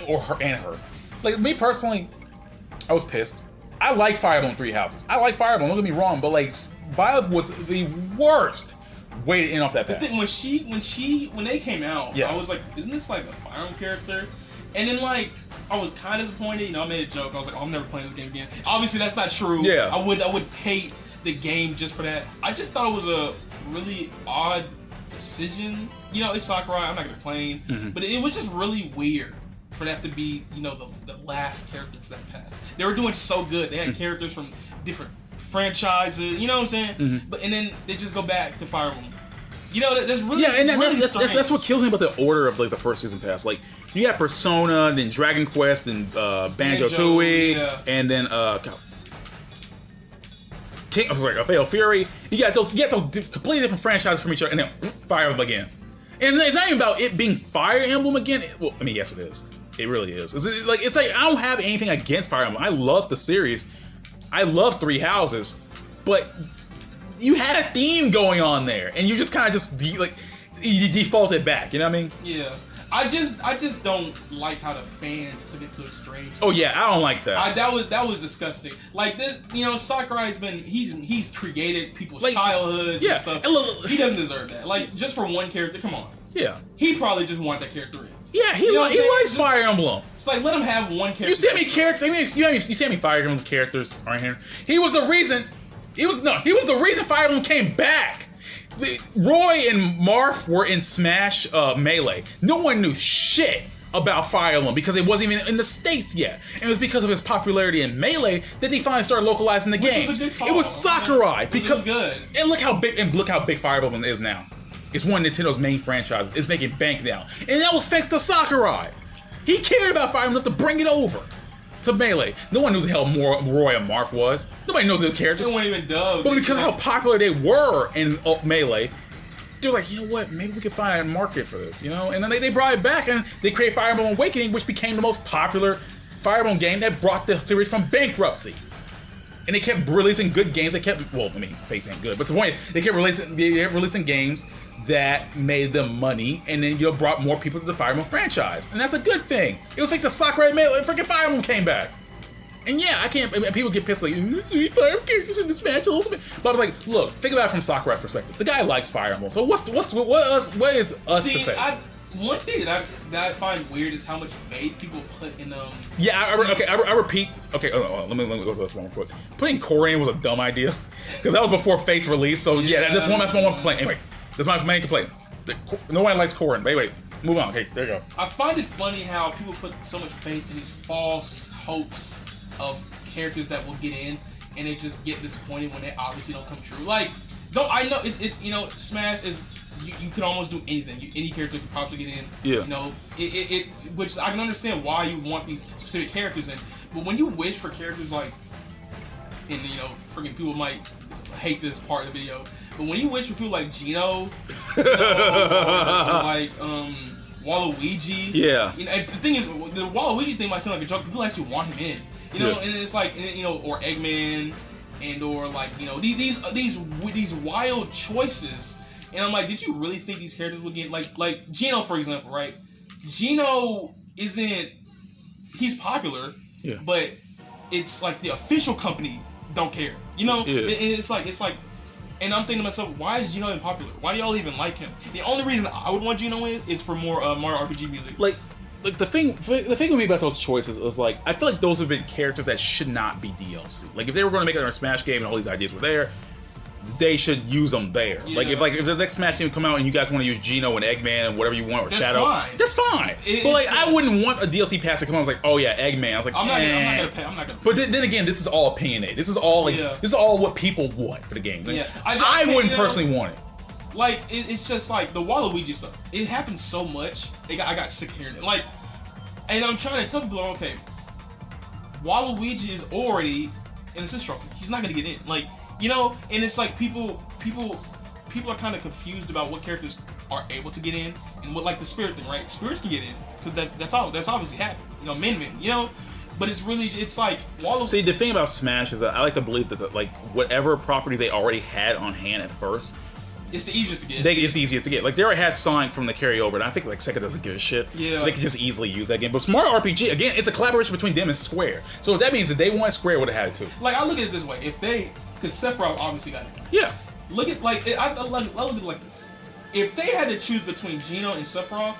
S1: Or her. Like, me personally, I was pissed. I like Fire Emblem Three Houses. I like Fire Emblem, don't get me wrong, but like, Byleth was the worst way to end off that pass.
S2: But then when they came out, yeah. I was like, isn't this like a Fire Emblem character? And then like, I was kind of disappointed. I made a joke. I was like, oh, I'm never playing this game again. Obviously, that's not true.
S1: Yeah.
S2: I would hate the game just for that. I just thought it was a really odd decision. It's Sakurai, I'm not gonna complain, but it was just really weird for that to be, the last character for that pass. They were doing so good. They had characters from different franchises, you know what I'm saying? Mm-hmm. And then they just go back to Fire Emblem. That's really
S1: that's what kills me about the order of like the first season pass. Like you got Persona, then Dragon Quest, then Banjo-Tooie, and then Fatal Fury. You got those completely different franchises from each other, and then Fire Emblem again. And it's not even about it being Fire Emblem again. Well, I mean, yes, it is. It really is. It's like I don't have anything against Fire Emblem. I love the series. I love Three Houses, but you had a theme going on there, and you just kind of you defaulted back. You know what I mean?
S2: Yeah. I just don't like how the fans took it to extreme.
S1: Oh yeah, I don't like that.
S2: That was disgusting. Like this, Sakurai's been he's created people's childhoods and stuff. He doesn't deserve that. Like just for one character, come on.
S1: Yeah.
S2: He probably just wanted that character in.
S1: Yeah, he likes Fire Emblem.
S2: It's like let him have one character.
S1: You see how many characters? You see how many Fire Emblem characters are in here? He was the reason. He was the reason Fire Emblem came back. Roy and Marth were in Smash Melee. No one knew shit about Fire Emblem because it wasn't even in the States yet. And it was because of his popularity in Melee that they finally started localizing the game. It was Sakurai because
S2: good.
S1: And look how big Fire Emblem is now. It's one of Nintendo's main franchises. It's making bank now. And that was thanks to Sakurai. He cared about Fire Emblem enough to bring it over to Melee. No one knows who the hell Roy and Marth was. Nobody knows their characters.
S2: They weren't even dubbed.
S1: But because of how popular they were in Melee, they were like, you know what? Maybe we could find a market for this, And then they brought it back and they created Fire Emblem Awakening, which became the most popular Fire Emblem game that brought the series from bankruptcy. And they kept releasing good games. Fates ain't good, but the point they kept releasing games that made them money, and then brought more people to the Fire Emblem franchise, and that's a good thing. It was like the Sakurai Melee, freaking Fire Emblem came back, and yeah, I can't. People get pissed like this Fire Emblem characters in the Smash Ultimate, but I was like, look, think about it from Sakurai's perspective. The guy likes Fire Emblem, so what is us to say?
S2: One thing that I find weird is how much faith people put in them.
S1: Yeah, I repeat. Okay, let me go through this one real quick. Putting Corian was a dumb idea because that was before Fate's release. So yeah, that's one complaint. Anyway, that's my main complaint. No one likes Corian. But anyway, Move on. Okay, there you go.
S2: I find it funny how people put so much faith in these false hopes of characters that will get in, and they just get disappointed when they obviously don't come true. Like, I know it's Smash is you can almost do anything. Any character can possibly get in.
S1: Yeah.
S2: You know, which I can understand why you want these specific characters in, but when you wish for characters like, and freaking people might hate this part of the video, but when you wish for people like Gino, or like Waluigi,
S1: yeah.
S2: And the thing is, the Waluigi thing might sound like a joke. People actually want him in, and it's like, or Eggman, and or like these wild choices. And I'm like, did you really think these characters would get like Gino, for example, right? Gino he's popular,
S1: yeah.
S2: But it's like the official company don't care,
S1: Yeah.
S2: And it's like, and I'm thinking to myself, why is Gino unpopular? Why do y'all even like him? The only reason I would want Gino in is for more Mario RPG music.
S1: Like the thing with me about those choices is like, I feel like those have been characters that should not be DLC. Like if they were going to make it a Smash game and all these ideas were there, they should use them there. Yeah. If the next Smash game come out and you guys want to use Gino and Eggman and whatever you want, or
S2: that's
S1: Shadow,
S2: fine.
S1: That's fine. But like, I wouldn't want a DLC pass to come out and was like, oh yeah, Eggman. I was like, I'm not gonna pay. But then again, this is all opinionated. This is all this is all what people want for the game. Like, I wouldn't personally want it.
S2: Like it's just like the Waluigi stuff. It happens so much. I got sick of hearing it. Like, and I'm trying to tell people, okay, Waluigi is already in the assist trophy. He's not gonna get in. Like, and it's like people are kind of confused about what characters are able to get in and what, like the Spirit thing, right? Spirits can get in because that's obviously happened. Min, but it's like Waluigi.
S1: See, the thing about Smash is that I like to believe that like whatever properties they already had on hand at first,
S2: it's the easiest to get.
S1: It's the easiest to get. Like, they already had Sonic from the carryover, and I think like Sega doesn't give a shit.
S2: Yeah.
S1: So they can just easily use that game. But Mario RPG, again, it's a collaboration between them and Square. So that means that they want Square would have had it too.
S2: Like, I look at it this way: because Sephiroth obviously got it.
S1: Yeah.
S2: Look at I look at it like this: if they had to choose between Gino and Sephiroth,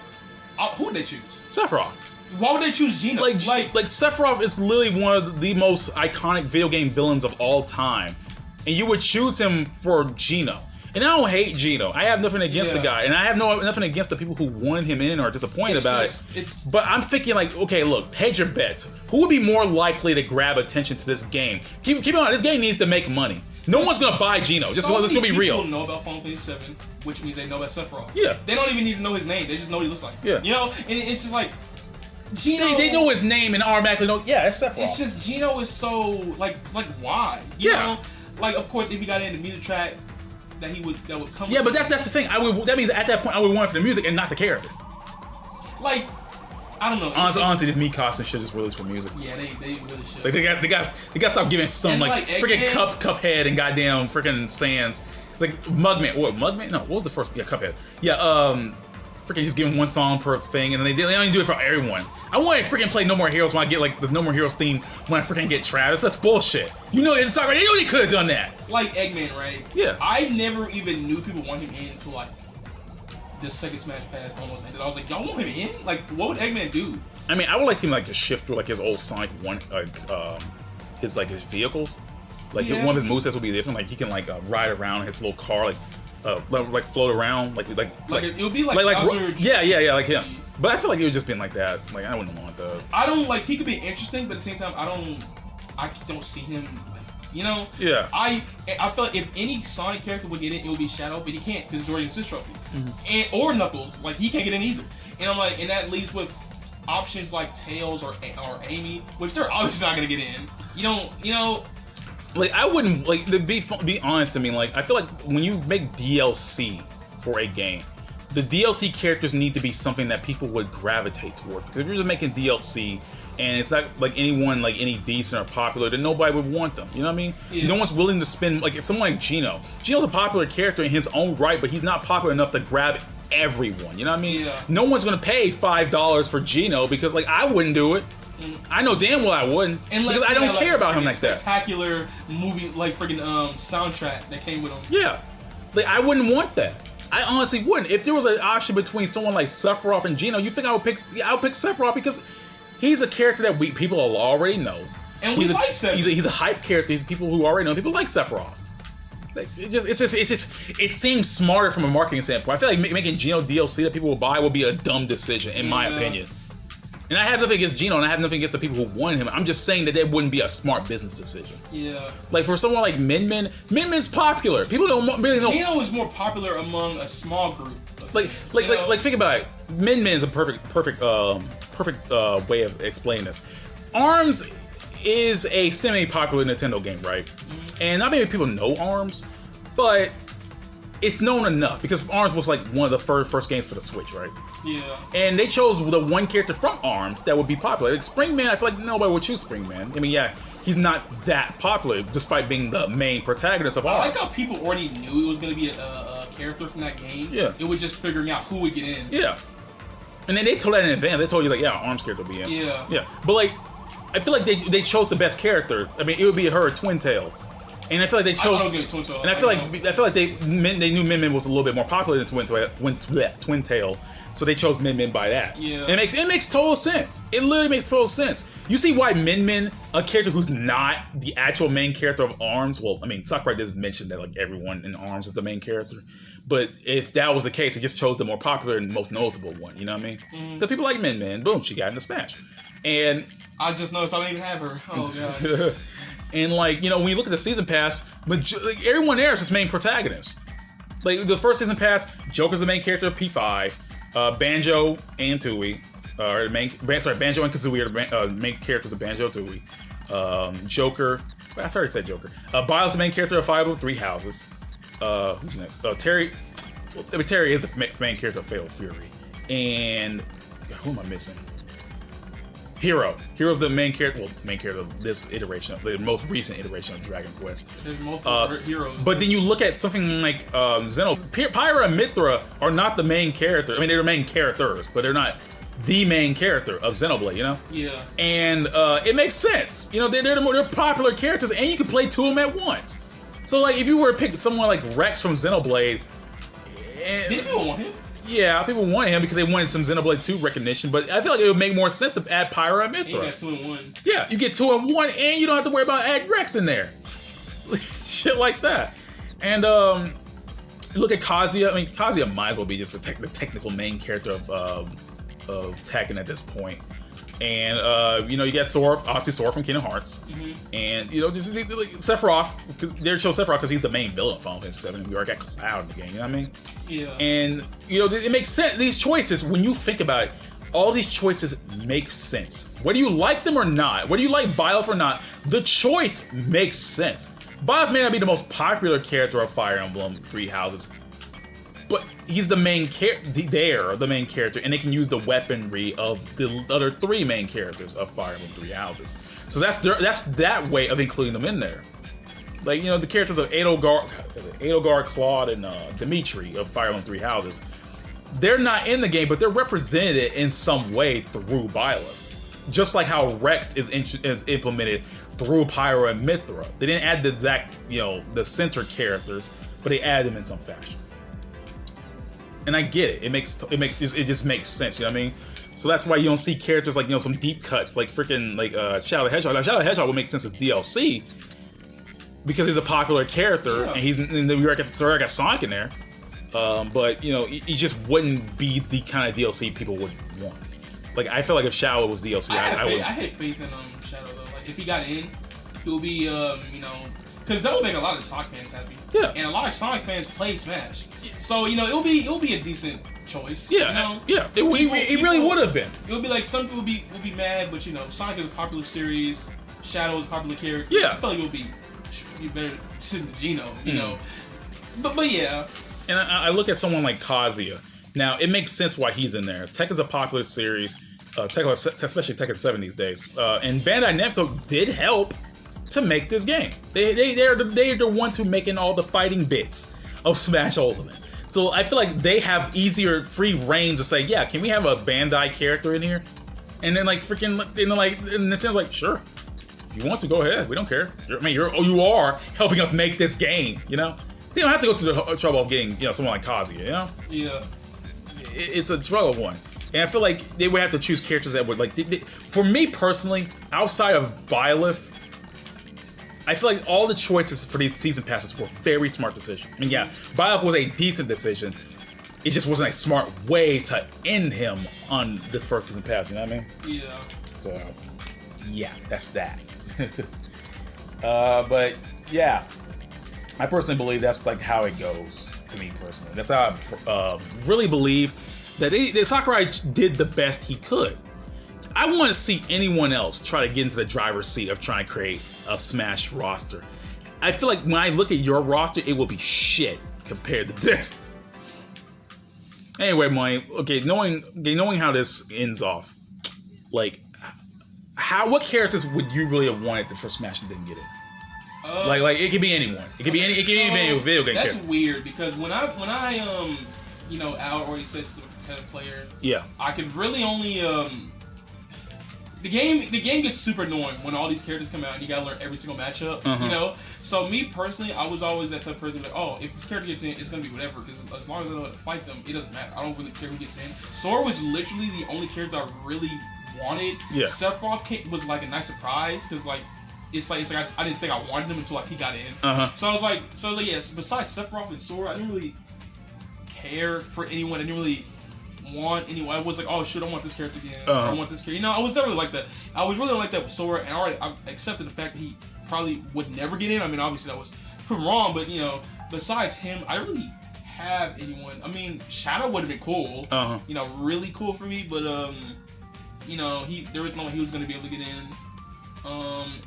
S2: who would they choose?
S1: Sephiroth.
S2: Why would they choose Gino?
S1: Like Sephiroth is literally one of the most iconic video game villains of all time, and you would choose him for Gino. And I don't hate Gino. I have nothing against the guy, and I have nothing against the people who wanted him in or are disappointed about it. But I'm thinking like, okay, look, hedge your bets. Who would be more likely to grab attention to this game? Keep in mind, this game needs to make money. No one's gonna buy Gino. Let's go be real.
S2: People know about Final Fantasy VII, which means they know about Sephiroth.
S1: Yeah.
S2: They don't even need to know his name. They just know what he looks like. Yeah. And it's just like Gino.
S1: They know his name and automatically know. Yeah, it's Sephiroth.
S2: It's just Gino is so like why? You know? Like, of course, if he got in the music track, that would come.
S1: Yeah, but that's the thing. That means at that point I would want it for the music and not the character.
S2: Like, I don't know.
S1: Honestly, this Mikasa shit is released for music.
S2: Yeah, they really should.
S1: Like they got to stop giving some like freaking Cuphead and goddamn freaking Sans. It's like Mugman. What Mugman? No, what was the first? Yeah, Cuphead. Yeah, freaking just giving one song per thing, and they only do it for everyone. I want to freaking play No More Heroes when I get like the No More Heroes theme when I freaking get Travis. That's bullshit. It's already. They only could have done that.
S2: Like Eggman, right?
S1: Yeah.
S2: I never even knew people want him in until like the second Smash Pass almost ended. I was like, y'all want him in? Like, what would Eggman do?
S1: I mean, I would like him like to shift through like his old Sonic one, his vehicles. Like one of his movesets would be different. Like he can like ride around his little car, like float around, like
S2: it would be like
S1: yeah, like him. But I feel like it would just been like that. Like I wouldn't want that.
S2: I don't like. He could be interesting, but at the same time, I don't see him. Like,
S1: Yeah.
S2: I feel like if any Sonic character would get in, it would be Shadow, but he can't because he's already in assist trophy.
S1: Mm-hmm.
S2: Or Knuckles, like he can't get in either. And I'm like, and that leaves with options like Tails or Amy, which they're obviously not gonna get in. You don't.
S1: Like I wouldn't like to be honest to me. Like I feel like when you make DLC for a game, the DLC characters need to be something that people would gravitate towards. Because if you're just making DLC and it's not like anyone like any decent or popular, then nobody would want them. You know what I mean? Yeah. No one's willing to spend like if someone like Gino's a popular character in his own right, but he's not popular enough to grab everyone. You know what I mean?
S2: Yeah.
S1: No one's gonna pay $5 for Gino because like I wouldn't do it. I know damn well I wouldn't because I don't care about him like that.
S2: Spectacular movie like freaking soundtrack that came with him.
S1: Yeah, like I wouldn't want that. I honestly wouldn't. If there was an option between someone like Sephiroth and Gino, you think I would pick Sephiroth because he's a character that people already know.
S2: And we like Sephiroth.
S1: He's a hype character. He's people who already know. People like Sephiroth. Like, it seems smarter from a marketing standpoint. I feel like making Geno DLC that people will buy will be a dumb decision, in my opinion. And I have nothing against Geno, and I have nothing against the people who wanted him. I'm just saying that that wouldn't be a smart business decision.
S2: Yeah.
S1: Like for someone like Min-Min's popular. People don't really know.
S2: Geno is more popular among a small group.
S1: Like think about it. Min-Min is a perfect way of explaining this. ARMS is a semi-popular Nintendo game, right? Mm-hmm. And not many people know ARMS, but it's known enough because ARMS was like one of the first games for the Switch, right?
S2: Yeah.
S1: And they chose the one character from ARMS that would be popular. Like Springman, I feel like nobody would choose Springman. I mean, yeah, he's not that popular despite being the main protagonist of ARMS.
S2: I like how people already knew it was going to be a character from that game.
S1: Yeah.
S2: It was just figuring out who would get in.
S1: Yeah. And then they told that in advance. They told you like, yeah, ARMS character will be in.
S2: Yeah.
S1: Yeah. But like, I feel like they chose the best character. I mean, it would be her or Twin Tail. And I feel like they chose.
S2: I was going to Twin Tail.
S1: And I feel like they knew Min-Min was a little bit more popular than Twin Tail, so they chose Min-Min by that.
S2: Yeah.
S1: And it makes total sense. It literally makes total sense. You see why Min-Min, a character who's not the actual main character of ARMS, well, I mean, Sakurai just mentioned that like everyone in ARMS is the main character, but if that was the case, it just chose the more popular and most noticeable one. You know what I mean? Because people like Min-Min. Boom, she got into Smash. And
S2: I just noticed I don't even have her. Oh god.
S1: And like, you know, when you look at the season pass, like, everyone there is just main protagonist. Like the first season pass, Joker's the main character of P5, Banjo and Tooie, Banjo and Kaizouwar are the main characters of Banjo Tooie. Joker, I already said Joker. Bile's the main character of Five Three Houses. Who's next? Terry. Well, I mean, Terry is the main character of Fatal Fury. And God, who am I missing? Hero's the main character of this iteration, the most recent iteration of Dragon Quest.
S2: There's multiple heroes.
S1: But then you look at something like Pyra and Mithra are not the main character. I mean, they're the main characters, but they're not the main character of Xenoblade, you know?
S2: Yeah.
S1: And it makes sense. You know, they're popular characters, and you can play two of them at once. So, like, if you were to pick someone like Rex from Xenoblade...
S2: Did you want him?
S1: Yeah, people wanted him because they wanted some Xenoblade 2 recognition, but I feel like it would make more sense to add Pyra and Mithra.
S2: You got 2 in 1.
S1: Yeah, you get 2 in 1, and you don't have to worry about adding Rex in there. Shit like that. And look at Kazuya. I mean, Kazuya might as well be just the technical main character of Tekken at this point. And you know, you got Sora, obviously Sora from Kingdom Hearts, and you know, just like Sephiroth. Because they chose Sephiroth because he's the main villain of Final Fantasy VII, and we already got Cloud in the game. You know what I mean?
S2: Yeah.
S1: And you know, it makes sense. These choices, when you think about it, all these choices make sense. Whether you like them or not, whether you like Byleth or not, the choice makes sense. Byleth may not be the most popular character of Fire Emblem Three Houses, but he's the main the main character, and they can use the weaponry of the other 3 main characters of Fire Emblem Three Houses. So that's that way of including them in there. Like, you know, the characters of Edelgard, Claude, and Dimitri of Fire Emblem Three Houses. They're not in the game, but they're represented in some way through Byleth. Just like how Rex is implemented through Pyra and Mithra. They didn't add the exact, you know, the center characters, but they added them in some fashion. And I get it. It just makes sense. You know what I mean? So that's why you don't see characters like, you know, some deep cuts like freaking like Shadow the Hedgehog. Now, Shadow the Hedgehog would make sense as DLC because he's a popular character, and and then we already got Sonic in there. But you know, he just wouldn't be the kind of DLC people would want. Like, I feel like if Shadow was DLC, I would.
S2: I had faith in Shadow though. Like, if he got in, it would be you know. Because that would make a lot of Sonic fans happy.
S1: Yeah.
S2: And a lot of Sonic fans play Smash. So, you know, it'll be a decent choice.
S1: Yeah.
S2: You know?
S1: Yeah. It really would have been.
S2: It would be like, some people would be mad, but you know, Sonic is a popular series. Shadow is a popular character.
S1: Yeah.
S2: I feel like it would be better sitting to Geno, you know. But yeah.
S1: And I look at someone like Kazuya. Now, it makes sense why he's in there. Tekken's a popular series, especially Tekken 7 these days. And Bandai Namco did help to make this game. They're the ones who making all the fighting bits of Smash Ultimate. So I feel like they have easier free reign to say, yeah, can we have a Bandai character in here? And then like freaking, you know, like Nintendo's like, sure, if you want to, go ahead. We don't care. You are helping us make this game. You know, they don't have to go through the trouble of getting, you know, someone like Kazuya. You know,
S2: yeah,
S1: it's a struggle one. And I feel like they would have to choose characters that would like. For me personally, outside of Byleth, I feel like all the choices for these season passes were very smart decisions. I mean, yeah, buyoff was a decent decision. It just wasn't a smart way to end him on the first season pass. You know what I mean?
S2: Yeah.
S1: So, yeah, that's that. But yeah, I personally believe that's like how it goes to me personally. That's how I really believe that Sakurai did the best he could. I want to see anyone else try to get into the driver's seat of trying to create a Smash roster. I feel like when I look at your roster, it will be shit compared to this. Anyway, knowing how this ends off, like, what characters would you really have wanted for Smash and didn't get it? Like it could be anyone. It could be any video game
S2: that's
S1: character.
S2: Weird because when I Al already said competitive player.
S1: Yeah.
S2: I could really only the game gets super annoying when all these characters come out and you gotta learn every single matchup. You know. So me personally, I was always that type of person like, oh, if this character gets in, it's gonna be whatever because as long as I know how to fight them, it doesn't matter. I don't really care who gets in. Sora was literally the only character I really wanted.
S1: Yeah.
S2: Sephiroth was like a nice surprise because like. It's like I didn't think I wanted him until like he got in. So I was like, yes. Besides Sephiroth and Sora, I didn't really care for anyone. I didn't really want anyone. I was like, oh shit, I want this character again. I want this character. You know, I was never like that. I was really like that with Sora, and I accepted the fact that he probably would never get in. I mean, obviously that was proven wrong, but you know, besides him, I don't really have anyone. I mean, Shadow would have been cool. You know, really cool for me, but you know, there was no way he was gonna be able to get in.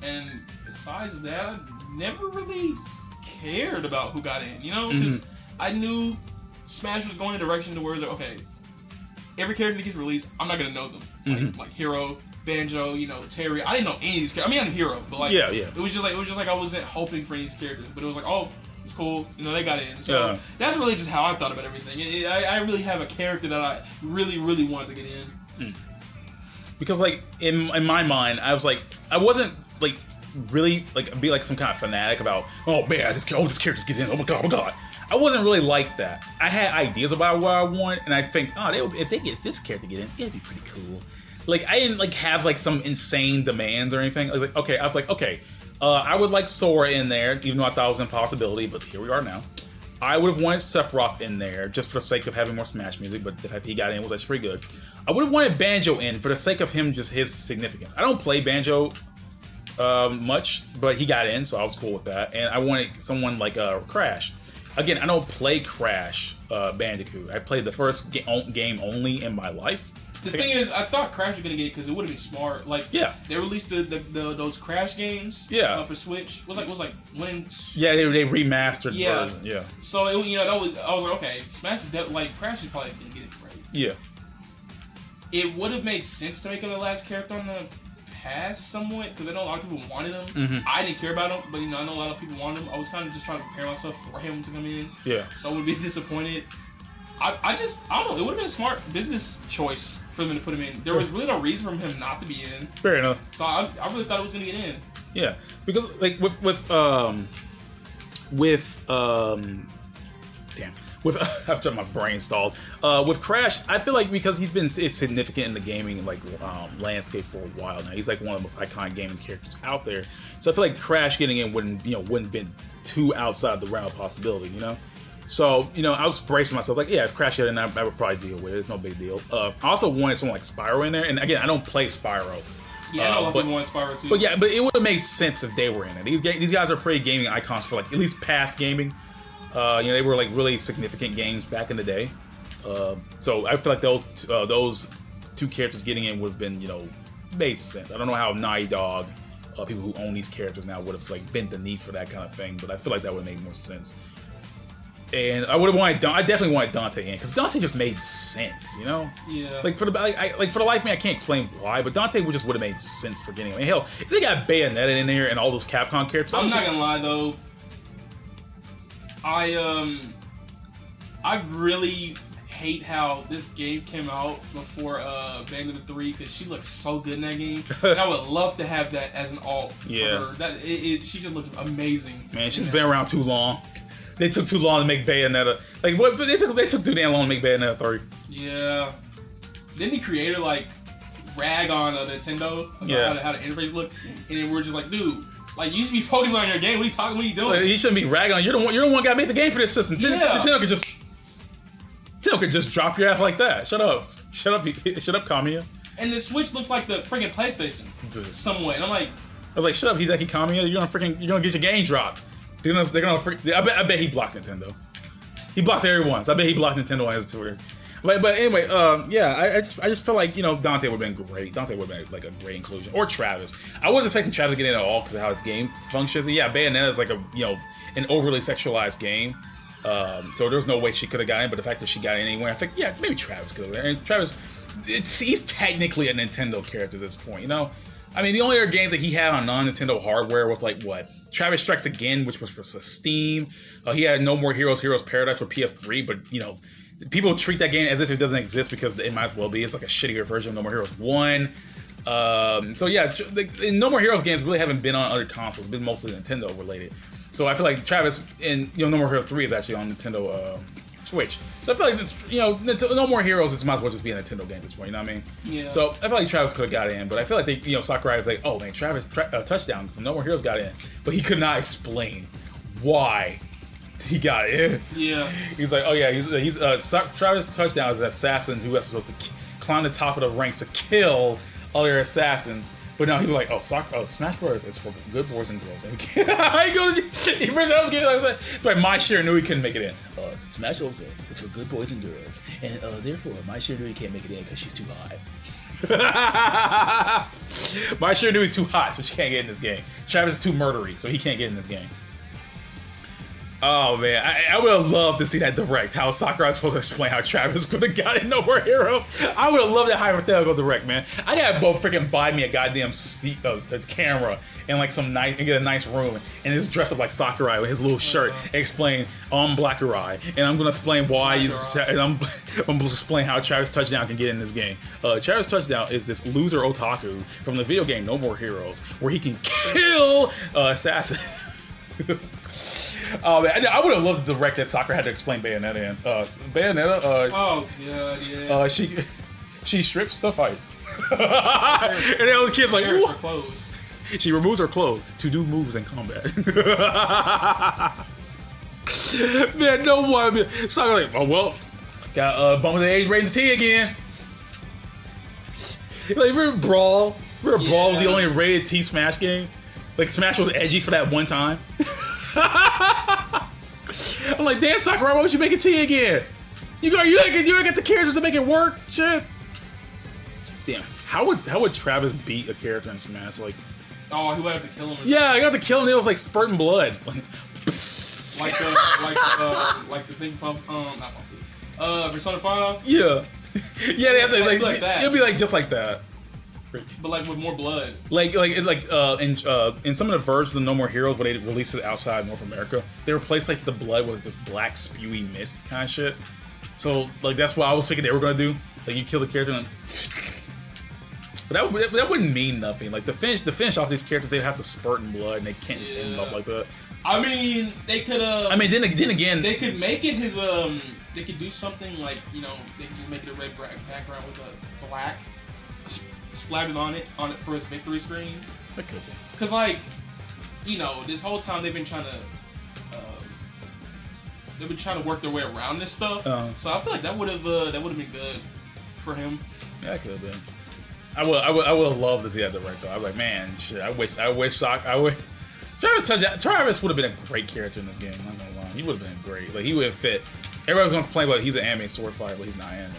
S2: And besides that, I never really cared about who got in, you know? Because I knew Smash was going in a direction to where it's like, okay, every character that gets released, I'm not going to know them. Like Hero, Banjo, you know, Terry. I didn't know any of these characters. I mean, I'm a Hero, but like, it was just like I wasn't hoping for any of these characters. But it was like, oh, it's cool. You know, they got in. So that's really just how I thought about everything. I really have a character that I really, really wanted to get in.
S1: Because like in my mind, I was like, I wasn't like really like be like some kind of fanatic about, oh man, this character gets in, oh my god. I wasn't really like that. I had ideas about what I want, and I think, oh, if they get this character get in, it'd be pretty cool. Like I didn't like have like some insane demands or anything. I was like, okay, I would like Sora in there, even though I thought it was an impossibility, but here we are now. I would have wanted Sephiroth in there just for the sake of having more Smash music, but the fact he got in was actually pretty good. I would have wanted Banjo in for the sake of him, just his significance. I don't play Banjo much, but he got in, so I was cool with that. And I wanted someone like Crash. Again, I don't play Crash Bandicoot. I played the first game only in my life.
S2: The thing is, I thought Crash was gonna get it because it would have been smart. Like, they released those Crash games. For Switch. It was like when.
S1: They remastered the version. Yeah.
S2: So I was like, okay, Smash is like Crash is probably gonna get it right.
S1: Yeah.
S2: It would have made sense to make him the last character on the pass somewhat because I know a lot of people wanted him. I didn't care about him, but I know a lot of people wanted him. I was kind of just trying to prepare myself for him to come in. Yeah. So I would be disappointed. I don't know. It would have been a smart business choice for them to put him in. There was really no reason for him not to be in.
S1: Fair enough.
S2: So I really thought it was gonna get in.
S1: Yeah, because like with after my brain stalled. With Crash, I feel like because he's been significant in the gaming like landscape for a while now. He's like one of the most iconic gaming characters out there. So I feel like Crash getting in wouldn't been too outside the realm of possibility, you know. So, I was bracing myself, like, yeah, if Crash got in, I would probably deal with it. It's no big deal. I also wanted someone like Spyro in there. And again, I don't play Spyro.
S2: Yeah, I know people want Spyro too.
S1: But yeah, but it would have made sense if they were in it. These guys are pretty gaming icons for like at least past gaming. They were like really significant games back in the day. So I feel like those two characters getting in would have been, made sense. I don't know how Naughty Dog, people who own these characters now, would have like bent the knee for that kind of thing. But I feel like that would make more sense. And I would have wanted. I definitely wanted Dante in because Dante just made sense, Yeah. Like for the life of me, I can't explain why, but Dante would have made sense for getting. I mean, hell, if they got Bayonetta in there and all those Capcom characters,
S2: I'm not gonna lie though. I really hate how this game came out before Bayonetta 3 because she looks so good in that game, and I would love to have that as an alt.
S1: Yeah.
S2: For her. She just looks amazing.
S1: Man, she's been around too long. They took too long to make Bayonetta. Like what? They took too damn long to make Bayonetta 3.
S2: Yeah. Didn't the creator rag on Nintendo about how the interface looked, and then we're just like, dude, Like, you should be focused on your game. What are you talking? What are you doing?
S1: Like, you shouldn't be ragging on. You're the one guy made the game for this system. Nintendo could just drop your ass like that. Shut up, Kamiya.
S2: And the Switch looks like the freaking PlayStation, somewhat. And I'm like,
S1: I was like, shut up, Hideki Kamiya. You're gonna get your game dropped. They're gonna I bet he blocked Nintendo. He blocks everyone. So I bet he blocked Nintendo on his Twitter. But anyway, yeah, I just feel like, you know, Dante would have been great. Dante would have been like a great inclusion, or Travis. I wasn't expecting Travis to get in at all because of how his game functions. And yeah, Bayonetta is like an overly sexualized game. So there's no way she could have got in. But the fact that she got in anyway, I think maybe Travis could have. And Travis, he's technically a Nintendo character at this point, you know. I mean, the only other games that he had on non-Nintendo hardware was like what? Travis Strikes Again, which was for Steam. He had No More Heroes, Heroes Paradise for PS3, but you know, people treat that game as if it doesn't exist because it might as well be. It's like a shittier version of No More Heroes 1. So yeah, No More Heroes games really haven't been on other consoles. It's been mostly Nintendo related. So I feel like Travis and No More Heroes 3 is actually on Nintendo Switch. So I feel like it's, No More Heroes, it might as well just be a Nintendo game at this point, you know what I mean?
S2: Yeah.
S1: So I feel like Travis could have got in, but I feel like Sakurai was like, oh man, Travis touchdown from No More Heroes got in, but he could not explain why he got in.
S2: Yeah.
S1: He's like, oh yeah, Travis touchdown is an assassin who was supposed to climb the top of the ranks to kill other assassins. But now he was like, Smash Bros. Is for good boys and girls. He brings it up again. It's like My Shiranui couldn't make it in. Smash Bros. Is for good boys and girls, and therefore My Shiranui can't make it in because she's too hot. My Shiranui is too hot, so she can't get in this game. Travis is too murdery, so he can't get in this game. Oh man, I would have loved to see that direct. How Sakurai was supposed to explain how Travis could have got in No More Heroes. I would have loved that hypothetical direct, man. I gotta both freaking buy me a goddamn camera and like and get a nice room and just dress up like Sakurai with his little shirt and explain, I'm Blackerai, and I'm gonna explain why I'm explain how Travis Touchdown can get in this game. Travis Touchdown is this loser otaku from the video game No More Heroes, where he can kill assassins. Oh man, I would have loved the direct that Sakura had to explain Bayonetta in. Bayonetta,
S2: oh god, yeah.
S1: She strips the fight. And then the kid's like, ooh. She removes her clothes to do moves in combat. Man, no one. Sakura like, oh well, got bumping the age rating to T again. Like, remember Brawl? Brawl was the only rated T Smash game? Like, Smash was edgy for that one time. I'm like, damn, Sakurai, why would you make it T again? You ain't got the characters to make it work. Shit. Damn, how would Travis beat a character in Smash? Like,
S2: oh, he would have to kill him.
S1: Yeah, you have to kill him. It was like spurting blood. Like
S2: the thing from not from Persona 5.
S1: Yeah, yeah, they have to
S2: like that.
S1: It'll be like just like that.
S2: But like with more blood.
S1: In some of the versions of No More Heroes where they released it outside North America, they replaced like the blood with this black spewy mist kind of shit. So like that's what I was thinking they were gonna do. Like you kill the character and but that wouldn't mean nothing. Like the finish off these characters, they have to spurt in blood and they can't just end up like that.
S2: I mean, they could
S1: then again,
S2: they could make it his they could do something like, they could just make it a red background with a black splattered on it for his victory screen.
S1: That could be.
S2: Cause like, this whole time they've been trying to work their way around this stuff. So I feel like that would have been good for him.
S1: Yeah, that could have been. I would have loved to see that direct though. I was like, man, shit. Travis would have been a great character in this game. I'm not gonna lie. He would have been great. Like he would have fit. Everybody's gonna complain about he's an anime sword fighter, but he's not anime.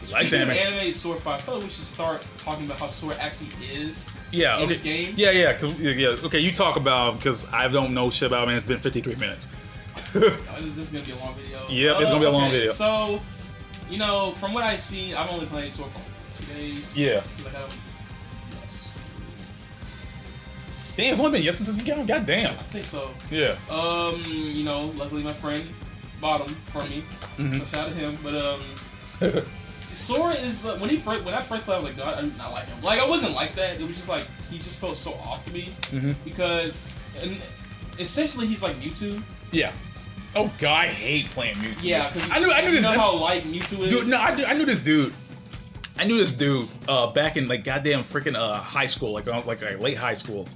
S1: He likes anime.
S2: Anime sword fight. I feel like we should start talking about how Sora actually is.
S1: Yeah.
S2: In this game.
S1: Yeah. Okay, you talk about because I don't know shit about it. Man, it's been 53 minutes.
S2: This is gonna be a long video.
S1: Yep, it's gonna be a long video.
S2: So, from what I've seen, I've only played Sora for 2 days.
S1: Yeah.
S2: Yes.
S1: Damn, it's only been since you got him. Goddamn.
S2: I think so.
S1: Yeah.
S2: Luckily my friend bought him for me.
S1: Mm-hmm.
S2: So shout out to him. But Sora is when I first played, I was like, God, I do not like him. Like I wasn't like that. It was just like he just felt so off to me because, essentially he's like Mewtwo.
S1: Yeah. Oh God, I hate playing Mewtwo.
S2: Yeah, because
S1: I knew this.
S2: You know how light Mewtwo is.
S1: Dude, no, I knew this dude. Back in like goddamn freaking high school, like late high school,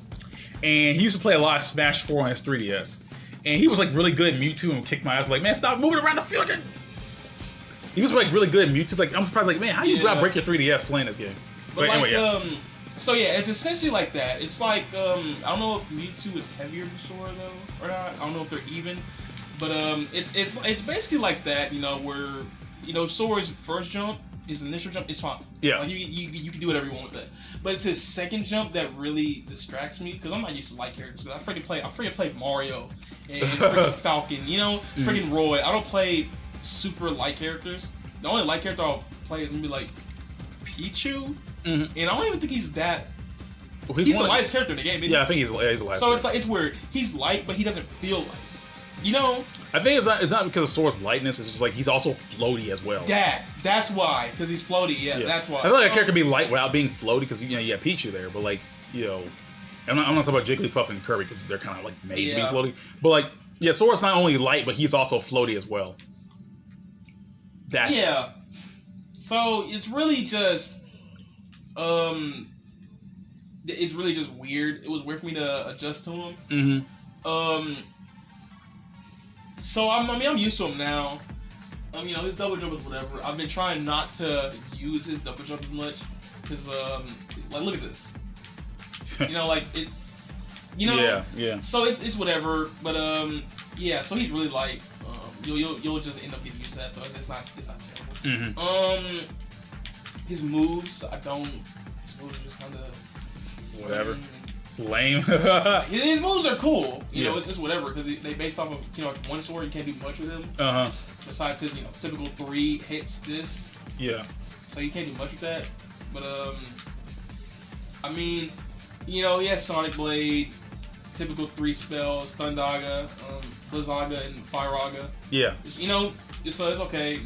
S1: and he used to play a lot of Smash 4 on his 3DS. And he was like really good at Mewtwo and kicked my ass. Like, man, stop moving around the field. He was like really good at Mewtwo. Like, I'm surprised. Like, man, how you break your 3DS playing this game?
S2: But like, anyway, so yeah, it's essentially like that. It's like I don't know if Mewtwo is heavier than Sora though or not. I don't know if they're even. But it's basically like that. You know, where Sora's first jump, his initial jump is fine.
S1: Yeah.
S2: Like you can do whatever you want with that. But it's his second jump that really distracts me because I'm not used to light characters. I freaking play Mario and freaking Falcon. Freaking Roy. I don't play super light characters. The only light character I'll play is maybe like Pichu, and I don't even think he's that. Well, he's the lightest character in the game.
S1: Yeah, I think he's the lightest.
S2: So it's weird. He's light, but he doesn't feel light.
S1: I think it's not because of Sora's lightness. It's just like he's also floaty as well.
S2: That's why. Because he's floaty. Yeah, that's why.
S1: I feel like a character can be light without being floaty because you have Pichu there, but like I'm not talking about Jigglypuff and Kirby because they're kind of like made to be floaty. But like Sora's not only light, but he's also floaty as well.
S2: So it's really just weird. It was weird for me to adjust to him. So I'm used to him now. His double jump is whatever. I've been trying not to use his double jump as much because like look at this. So it's whatever. But so he's really light. You'll just end up getting used to that though. It's not terrible. His moves His moves are just kind of
S1: whatever. Lame.
S2: His moves are cool. It's just whatever because they based off of one sword. You can't do much with him. Besides his typical 3 hits this.
S1: Yeah.
S2: So you can't do much with that. But he has Sonic Blade, typical 3 spells, Thundaga, Blizzaga, and Fireaga.
S1: Yeah.
S2: So it's okay.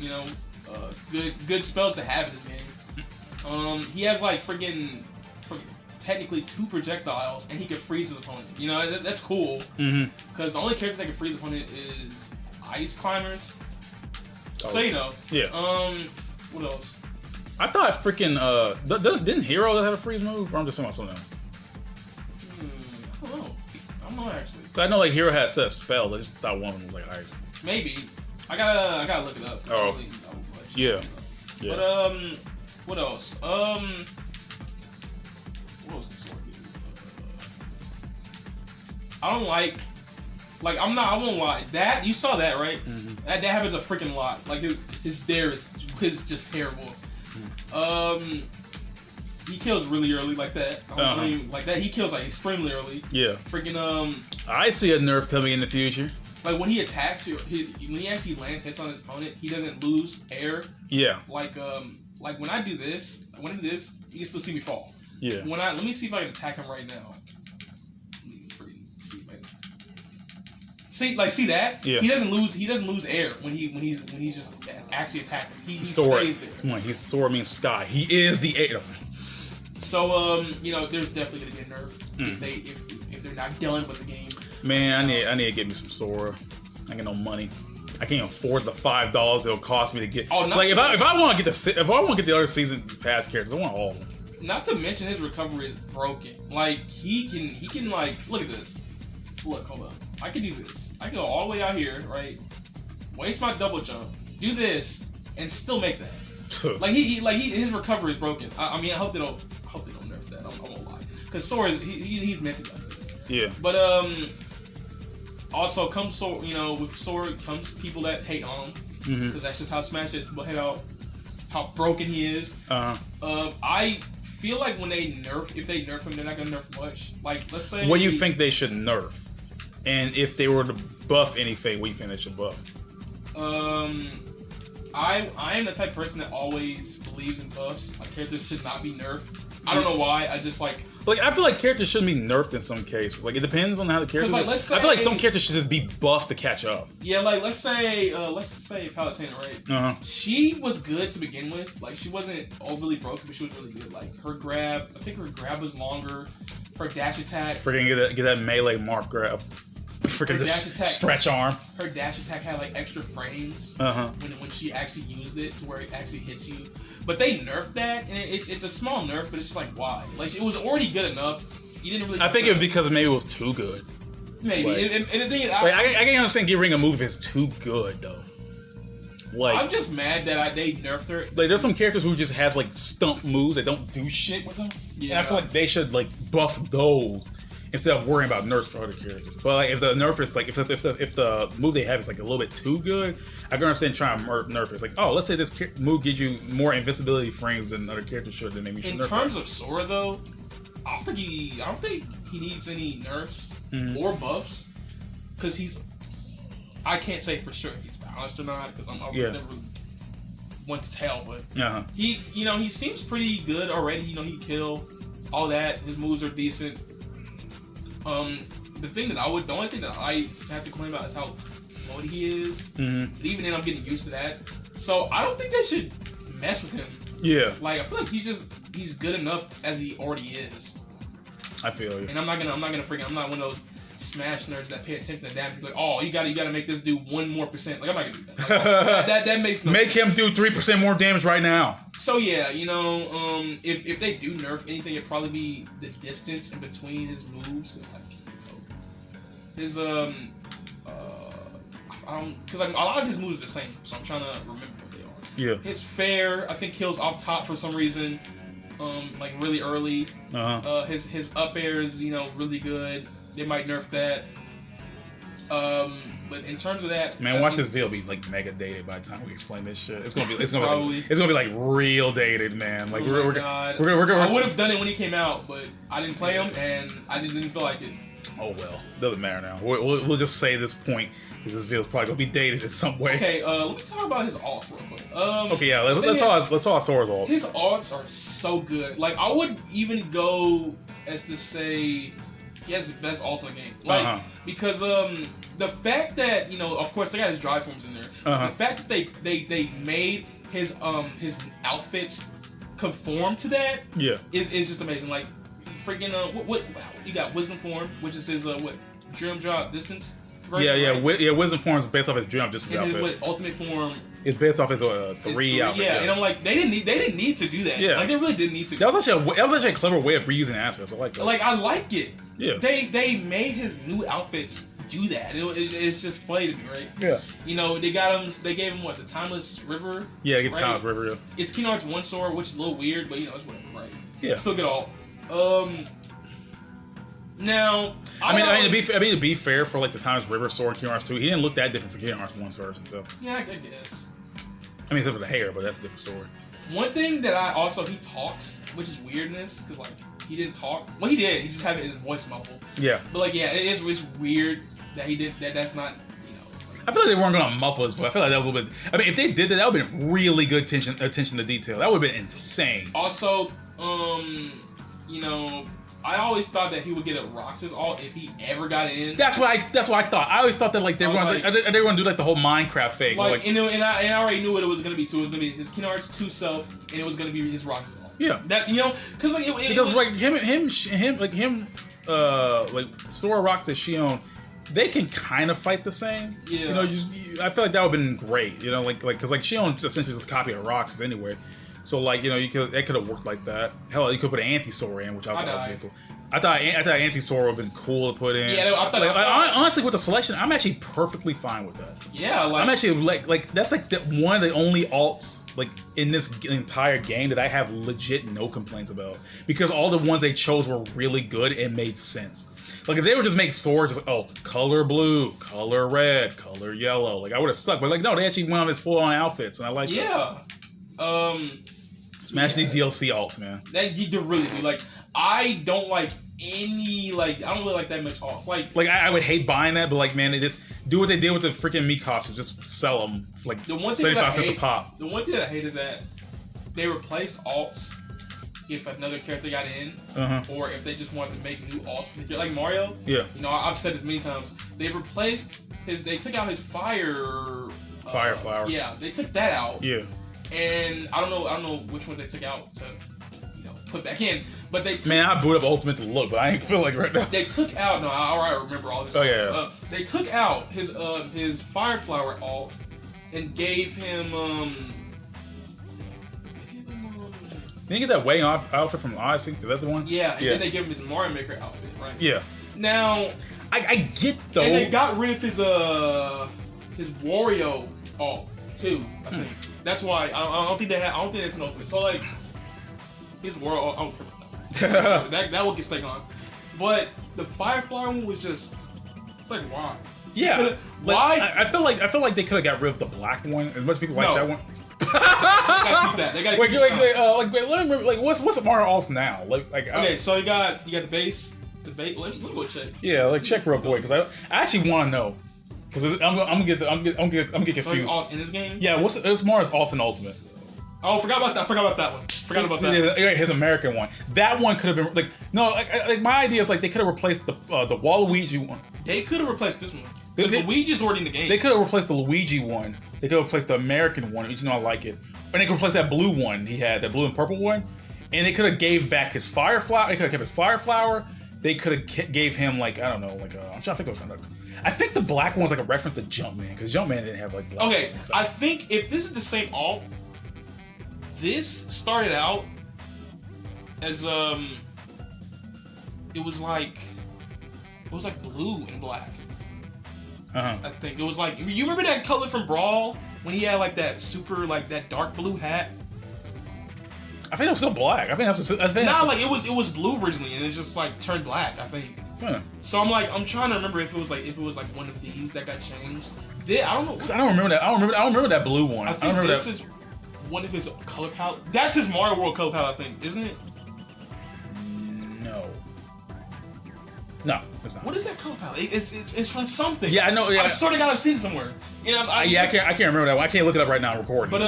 S2: Good spells to have in this game. He has like freaking technically 2 projectiles, and he can freeze his opponent. That's cool. Because the only character that can freeze the opponent is ice climbers. So
S1: Yeah.
S2: What else?
S1: I thought freaking didn't Hero have a freeze move? Or I'm just talking about something else.
S2: I don't know actually.
S1: I know like Hero had a set of spells. I just thought one of them was like ice.
S2: Maybe. I gotta look it up.
S1: Oh. Yeah.
S2: But what else? What else can Sora do? I don't like I won't lie. That you saw that, right? That happens a freaking lot. Like his dare is just terrible. He kills really early like that. Like that, he kills like extremely early. Yeah. Freaking
S1: I see a nerf coming in the future.
S2: Like when he attacks when he actually lands hits on his opponent, he doesn't lose air. Yeah. Like when I do this, you can still see me fall. Yeah. Let me see if I can attack him right now. Let me freaking see if I can. See that? Yeah. He doesn't lose air when he's just actually attacking. He stays there.
S1: Come on, Sora means sky. He is the air.
S2: So there's definitely gonna be a nerf if they're not done with the game.
S1: Man, I need to get me some Sora. I got no money. I can't afford the $5 it'll cost me to get. Oh, like if I want to get the other season pass characters, I want all of them.
S2: Not to mention his recovery is broken. Like he can like look at this. Look, hold up. I can do this. I can go all the way out here, right? Waste my double jump, do this, and still make that. His recovery is broken. I hope they don't nerf that. I won't lie, because Sora he's meant to be like this. Yeah. But also comes with Sora comes people that hate on him because that's just how Smash is. But how broken he is. I feel like when if they nerf him, they're not gonna nerf much. Like let's say.
S1: What do you think they should nerf? And if they were to buff anything, what do you think they should buff?
S2: I am the type of person that always believes in buffs. Like characters should not be nerfed. I don't know why. I just like
S1: I feel like characters shouldn't be nerfed in some cases. Like it depends on how the character. I feel like some characters should just be buffed to catch up.
S2: Yeah, like let's say Palutena, right? She was good to begin with. Like she wasn't overly broken, but she was really good. Like her grab, I think her grab was longer. Her dash attack.
S1: Freaking get that melee morph grab. Freaking just stretch arm.
S2: Her dash attack had like extra frames when she actually used it to where it actually hits you. But they nerfed that, and it's a small nerf, but it's just like why? Like it was already good enough he didn't really.
S1: I think it was because maybe it was too good.
S2: Maybe.
S1: Like,
S2: and the thing is,
S1: I can't understand giving a move if it's too good though. Like,
S2: I'm just mad that they nerfed her.
S1: Like, there's some characters who just has like stump moves that don't do shit with them. Yeah. And I feel like they should like buff those instead of worrying about nerfs for other characters. But like, if the nerf is like, if the move they have is like a little bit too good, I can understand trying to nerf it. It's like, oh, let's say this move gives you more invincibility frames than other characters should, then maybe you should nerf it.
S2: In terms of Sora though, I don't think he needs any nerfs or buffs because I can't say for sure if he's balanced or not because I was never one to tell, but he seems pretty good already. He can kill all that. His moves are decent. The only thing that I have to complain about is how floaty he is. But even then, I'm getting used to that. So I don't think they should mess with him. Yeah. Like, I feel like he's good enough as he already is.
S1: I feel you.
S2: And I'm not one of those Smash nerds that pay attention to damage. Like, oh, you gotta make this do 1% more. Like, I'm not gonna do that. Like, that makes no sense.
S1: Him do 3% more damage right now.
S2: So yeah, if they do nerf anything, it'd probably be the distance in between his moves. Cause his because a lot of his moves are the same, so I'm trying to remember what they are. Yeah. His fair, I think, kills off top for some reason, like really early. His up air is really good. They might nerf that. But in terms of that,
S1: man, watch this video be like mega dated by the time we explain this shit. It's gonna be like real dated, man. Like we're gonna.
S2: I would have done it when he came out, but I didn't play him, and I just didn't feel like it.
S1: Oh well, doesn't matter now. We'll just say this point because this video's probably gonna be dated in some way.
S2: Okay, let me talk about his alts real quick.
S1: Okay, yeah, let's talk Sora's alts.
S2: His alts are so good. Like, I would even go as to say he has the best ult in the game. Like, because the fact that of course they got his dry forms in there. The fact that they made his outfits conform to that is just amazing. Like, freaking what you got wisdom form, which is his drum drop distance version,
S1: right? Wisdom form is based off his drum distance outfit.
S2: His ultimate form
S1: is based off his 3 outfit.
S2: Yeah, and I'm like, they didn't need to do that. Yeah, like they really didn't need to.
S1: That was actually a clever way of reusing assets. I like that.
S2: Like, I like it. Yeah, they made his new outfits do that. It's just funny to me, right? Yeah. They gave him the Timeless River.
S1: Yeah, get right? Timeless River. Yeah.
S2: It's Kingdom Hearts 1 Sora, which is a little weird, but it's whatever, right?
S1: Yeah.
S2: Still get all. Now,
S1: to be fair, for like the Timeless River Sora and Kingdom Hearts 2, he didn't look that different from Kingdom Hearts 1 version. So
S2: yeah, I guess.
S1: I mean, except for the hair, but that's a different story.
S2: One thing that he talks, which is weirdness, because like he didn't talk. Well, he did. He just had his voice muffled. Yeah. But like, yeah, it's weird that he did that. That's not.
S1: I feel like they weren't gonna muffle his voice. I feel like that was a little bit. I mean, if they did that, that would have been really good attention to detail. That would have been insane.
S2: Also, I always thought that he would get a ARCSYS ult if he ever got in.
S1: That's what I thought. I always thought that like they were gonna do like the whole Minecraft thing.
S2: And I already knew what it was gonna be too. It was gonna be his Kingdom Hearts 2 self, and it was gonna be his ARCSYS ult. Yeah. That because
S1: Sora, Roxas, Shion, they can kind of fight the same. Yeah. I feel like that would have been great. Because Shion essentially just a copy of Roxas anyway. So that could have worked like that. Hell, you could put an anti-Sora in, which I thought would be cool. I thought anti-Sora would have been cool to put in. Yeah, I thought. Honestly, with the selection, I'm actually perfectly fine with that. Yeah, I'm actually that's one of the only alts in this entire game that I have legit no complaints about, because all the ones they chose were really good and made sense. Like, if they would just make Sora just color blue, color red, color yellow, I would have sucked. But no, they actually went on his full-on outfits, and I like that. Yeah. Smash these DLC alts, man.
S2: They really do. I don't like any, I don't really like that much alts.
S1: I would hate buying that, but man, they just do what they did with the freaking Mii costumes. Just sell them for 75 cents a pop.
S2: The one thing that I hate is that they replace alts if another character got in, or if they just wanted to make new alts for the character. Like Mario. Yeah. I've said this many times. They took out his fire
S1: flower.
S2: Yeah, they took that out. Yeah. And I don't know which ones they took out to, put back in. But they
S1: I boot up Ultimate to look, but I ain't feel like right now.
S2: They took out. I remember all this. Oh yeah. They took out his Fire Flower alt and gave him
S1: Didn't you get that way outfit from Odyssey? Is that the one?
S2: Yeah, and then they give him his Mario Maker outfit, right?
S1: Yeah.
S2: Now,
S1: I get though.
S2: and they got rid of his Wario alt too. I think that's why I don't think I don't think it's an ultimate. So like his Wario alt, I don't care about that. that will get taken on. But the Firefly one was just it's like why?
S1: Yeah.
S2: Why?
S1: I feel like they could have got rid of the black one. As much people like that one.
S2: They gotta keep that. They gotta keep
S1: let me remember, what's Mario alts now?
S2: Okay, so you got the base. Let me go check.
S1: Yeah, check real quick because I actually want to know because I'm gonna get confused.
S2: So he's alts in this game.
S1: Yeah, it's Mario's alts and ultimate.
S2: Oh, forgot about that. Forgot about that.
S1: Yeah, his American one. That one could have been my idea is they could have replaced the Waluigi one.
S2: They could have replaced this one. Luigi's already in the game.
S1: They could have replaced the Luigi one. They could have replaced the American one, which I like it. And they could replace that blue one he had, that blue and purple one. And they could have gave back his Fire Flower. They could have kept his Fire Flower. They could have gave him I'm trying to think of it. I think the black one was a reference to Jumpman because Jumpman didn't have black.
S2: Okay, I think if this is the same alt, this started out as it was like blue and black. I think it was you remember that color from Brawl when he had that super that dark blue hat.
S1: I think it was still black. I think that's.
S2: It was blue originally and it just turned black. I think.
S1: Huh.
S2: So I'm trying to remember if it was one of these that got changed. I don't know.
S1: Cause I don't remember that. I don't remember that blue one.
S2: I think this is one of his color palette. That's his Mario World color palette, I think, isn't it?
S1: No, it's not.
S2: What is that color palette? It's from something.
S1: Yeah, I know. Yeah.
S2: I sort of got I've seen it somewhere.
S1: I can't remember that one. I can't look it up right now. I'm recording.
S2: But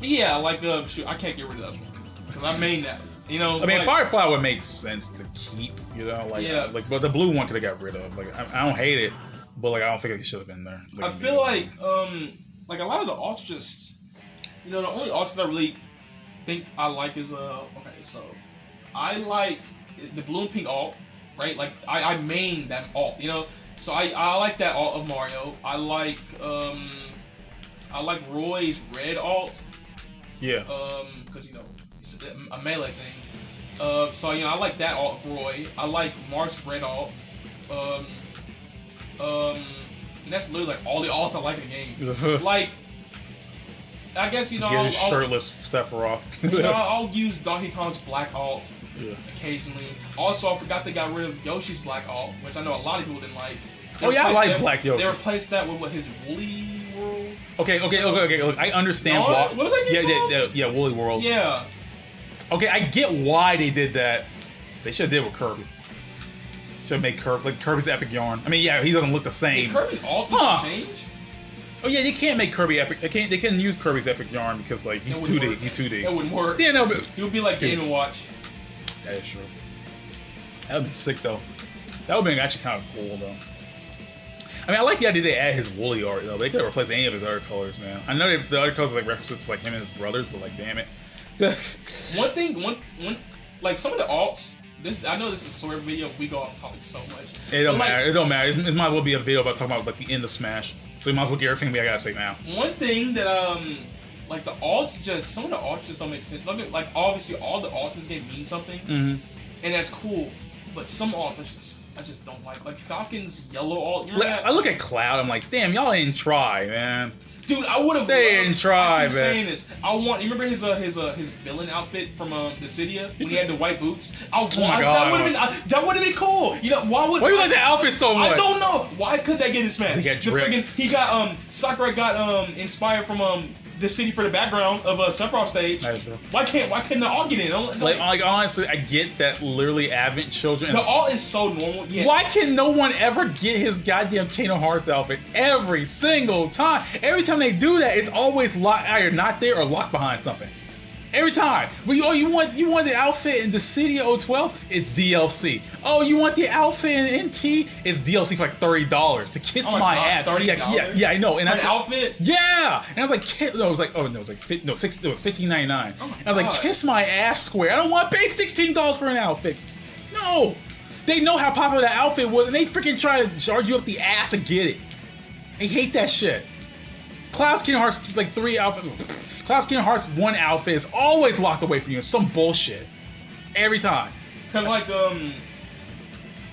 S2: yeah, shoot, I can't get rid of that one because I made that.
S1: I mean, Firefly would make sense to keep. But the blue one could have got rid of. I don't hate it, but I don't think it should have been there.
S2: I feel like a lot of the alts just, the only alts that I really think I like is okay, so I like the blue and pink alt. Right, I main that alt, So I like that alt of Mario. I like Roy's red alt.
S1: Yeah.
S2: Because it's a melee thing. So I like that alt of Roy. I like Marth's red alt. And that's literally all the alts I like in the game. I guess
S1: I'll shirtless Sephiroth.
S2: I'll use Donkey Kong's black alt. Yeah. Occasionally. Also, I forgot they got rid of Yoshi's black alt, which I know a lot of people didn't like.
S1: I like black Yoshi.
S2: They replaced that with his Woolly World.
S1: Okay. Look, I understand
S2: why. What was that?
S1: Yeah, Woolly World.
S2: Yeah.
S1: Okay, I get why they did that. They should have did with Kirby. Should have made Kirby's Epic Yarn. I mean, yeah, he doesn't look the same.
S2: Did Kirby's alt change?
S1: Oh yeah, they can't make Kirby Epic. They can't use Kirby's Epic Yarn because he's 2D. He's 2D.
S2: That wouldn't work.
S1: Yeah, no, but
S2: he would be like Game & Watch.
S1: That is true. That would be sick though. That would be actually kind of cool though. I mean, I like the idea they add his woolly art though. They could have replaced any of his other colors, man. I know the other colors are references to him and his brothers, but damn it.
S2: One some of the alts. I know this is a Sora video. We go off topic so much.
S1: It don't matter. It don't matter. It might as well be a video about talking about the end of Smash. So you might as well get everything I gotta say now.
S2: One thing that the alts some of the alts just don't make sense. Obviously all the alts in this game mean something, and that's cool. But some alts I just don't like. Like Falcon's yellow alt.
S1: I look at Cloud. I'm like, damn, y'all didn't try, man.
S2: Dude, I would have.
S1: They didn't try,
S2: I keep saying this. You remember his villain outfit from Dissidia when he had the white boots?
S1: Oh my god,
S2: that would have been cool. Why
S1: you like the outfit so much?
S2: I don't know. Why could that get in Smash?
S1: He got
S2: Sakurai got inspired from the city for the background of a Sephiroth stage. Why couldn't the alt get in?
S1: Honestly, I get that literally Advent Children.
S2: The alt is so normal. Yeah.
S1: Why can no one ever get his goddamn Kingdom Hearts outfit every single time? Every time they do that, it's always either not there or locked behind something. Every time. You want the outfit in the City 012? It's DLC. Oh, you want the outfit in NT? It's DLC for $30 to kiss my ass.
S2: $30?
S1: Yeah, I know. And
S2: an outfit?
S1: Yeah. And I was like, it was $15.99.
S2: Oh,
S1: and I was like, kiss my ass, Square. I don't want to pay $16 for an outfit. No. They know how popular that outfit was, and they freaking try to charge you up the ass to get it. They hate that shit. Cloud's Kingdom Hearts 3 outfit. Cloud's Kingdom Hearts 1 outfit is always locked away from you. It's some bullshit. Every time.
S2: Cause like
S1: I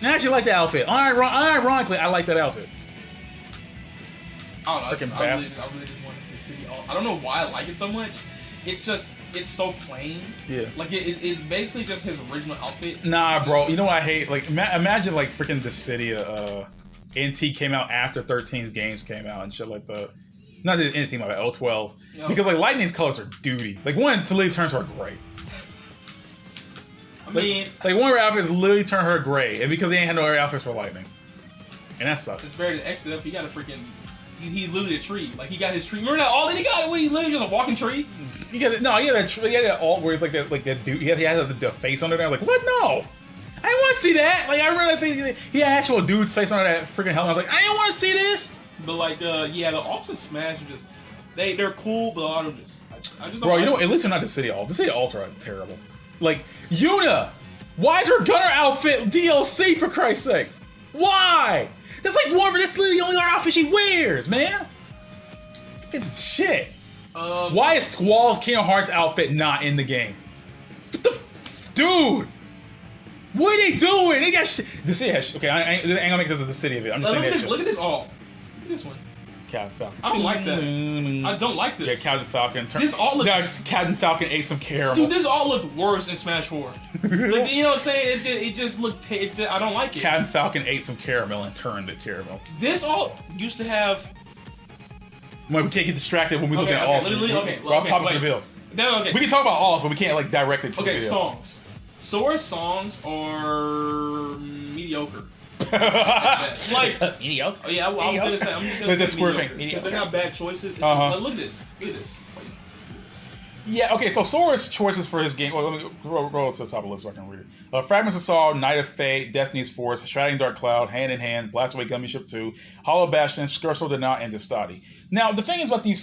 S1: actually like the outfit. Unironically, I like that outfit.
S2: I don't know. I
S1: Freaking
S2: really just wanted the city. I don't know why I like it so much. It's so plain.
S1: Yeah.
S2: Like it's basically just his original outfit.
S1: Nah, bro. You know what I hate? Like, imagine like freaking Dissidia, NT came out after 13's games came out and shit like that. Not the NT, my bad, 012.
S2: Yo.
S1: Because like Lightning's colors are duty. Like one literally turns her gray.
S2: I mean,
S1: like one of her outfits literally turned her gray, and because they ain't had no other outfits for Lightning, and that sucks.
S2: it's very to X it up. He got a freaking. He literally a tree. Like he got his tree. Remember that all that he got? When he literally just a walking tree.
S1: He had that alt where it's like that dude. He had the face under there. I was like, what? No, I didn't want to see that. Like I remember that thing. He had actual dude's face under that freaking helmet. I was like, I didn't want to see this.
S2: But like, yeah, the alts in Smash are just they're cool, but a lot of them just I just don't
S1: Bro,
S2: like
S1: you know,
S2: them.
S1: at least they're not the city alts. The city alts are terrible. Like Yuna, why is her gunner outfit DLC for Christ's sake? Why? That's like one. That's literally the only outfit she wears, man. Fucking shit. Why is Squall's Kingdom Hearts outfit not in the game? What the dude? What are they doing? They got shit. The city has okay. I ain't gonna make this of the city of it. I'm just saying that shit.
S2: Look at this all. Look at this one.
S1: Captain Falcon.
S2: I don't like that. I don't like
S1: Yeah,
S2: this.
S1: Captain Falcon.
S2: This all looks.
S1: Captain Falcon ate some caramel.
S2: Dude, this all looked worse in Smash 4. Like, you know what I'm saying? It just looked. I don't like it.
S1: Captain Falcon ate some caramel and turned it caramel.
S2: This all used to have.
S1: Well, we can't get distracted when we look at all. We're off topic for the video.
S2: Okay.
S1: We can talk about all, but we can't like directly to the video.
S2: Songs. Sora's songs are mediocre. Like
S1: mediocre.
S2: Oh yeah, I'm gonna say. I'm just gonna
S1: That's
S2: say
S1: square
S2: mediocre.
S1: thing.
S2: Because they're not bad choices. It's
S1: Uh-huh.
S2: just, like, look at this. Look at this.
S1: Yeah, okay, so Sora's choices for his game. Well, let me roll to the top of the list so I can read it. Fragments of Saw, Night of Fate, Destiny's Force, Shrouding Dark Cloud, Hand in Hand, Blast Away Gummy Ship 2, Hollow Bastion, Skurso Dena, and Justati. Now, the thing is about these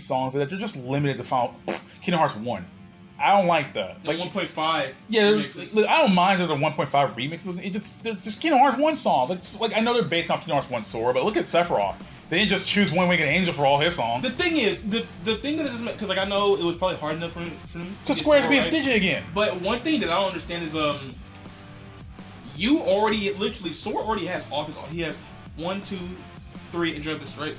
S1: songs is that they're just limited to Final Kingdom Hearts 1. I don't like that.
S2: Like 1.5.
S1: Yeah,
S2: remixes.
S1: look, I don't mind that the 1.5 remixes. They're just Kingdom Hearts 1 songs. Like I know they're based on Kingdom Hearts 1 Sora, but look at Sephiroth. They didn't just choose One Winged Angel for all his songs.
S2: The thing is, the thing that it doesn't make, because like I know it was probably hard enough for them.
S1: Because Square's being stingy again.
S2: But one thing that I don't understand is you already Sora already has all his. He has 1, 2, 3, and this, right?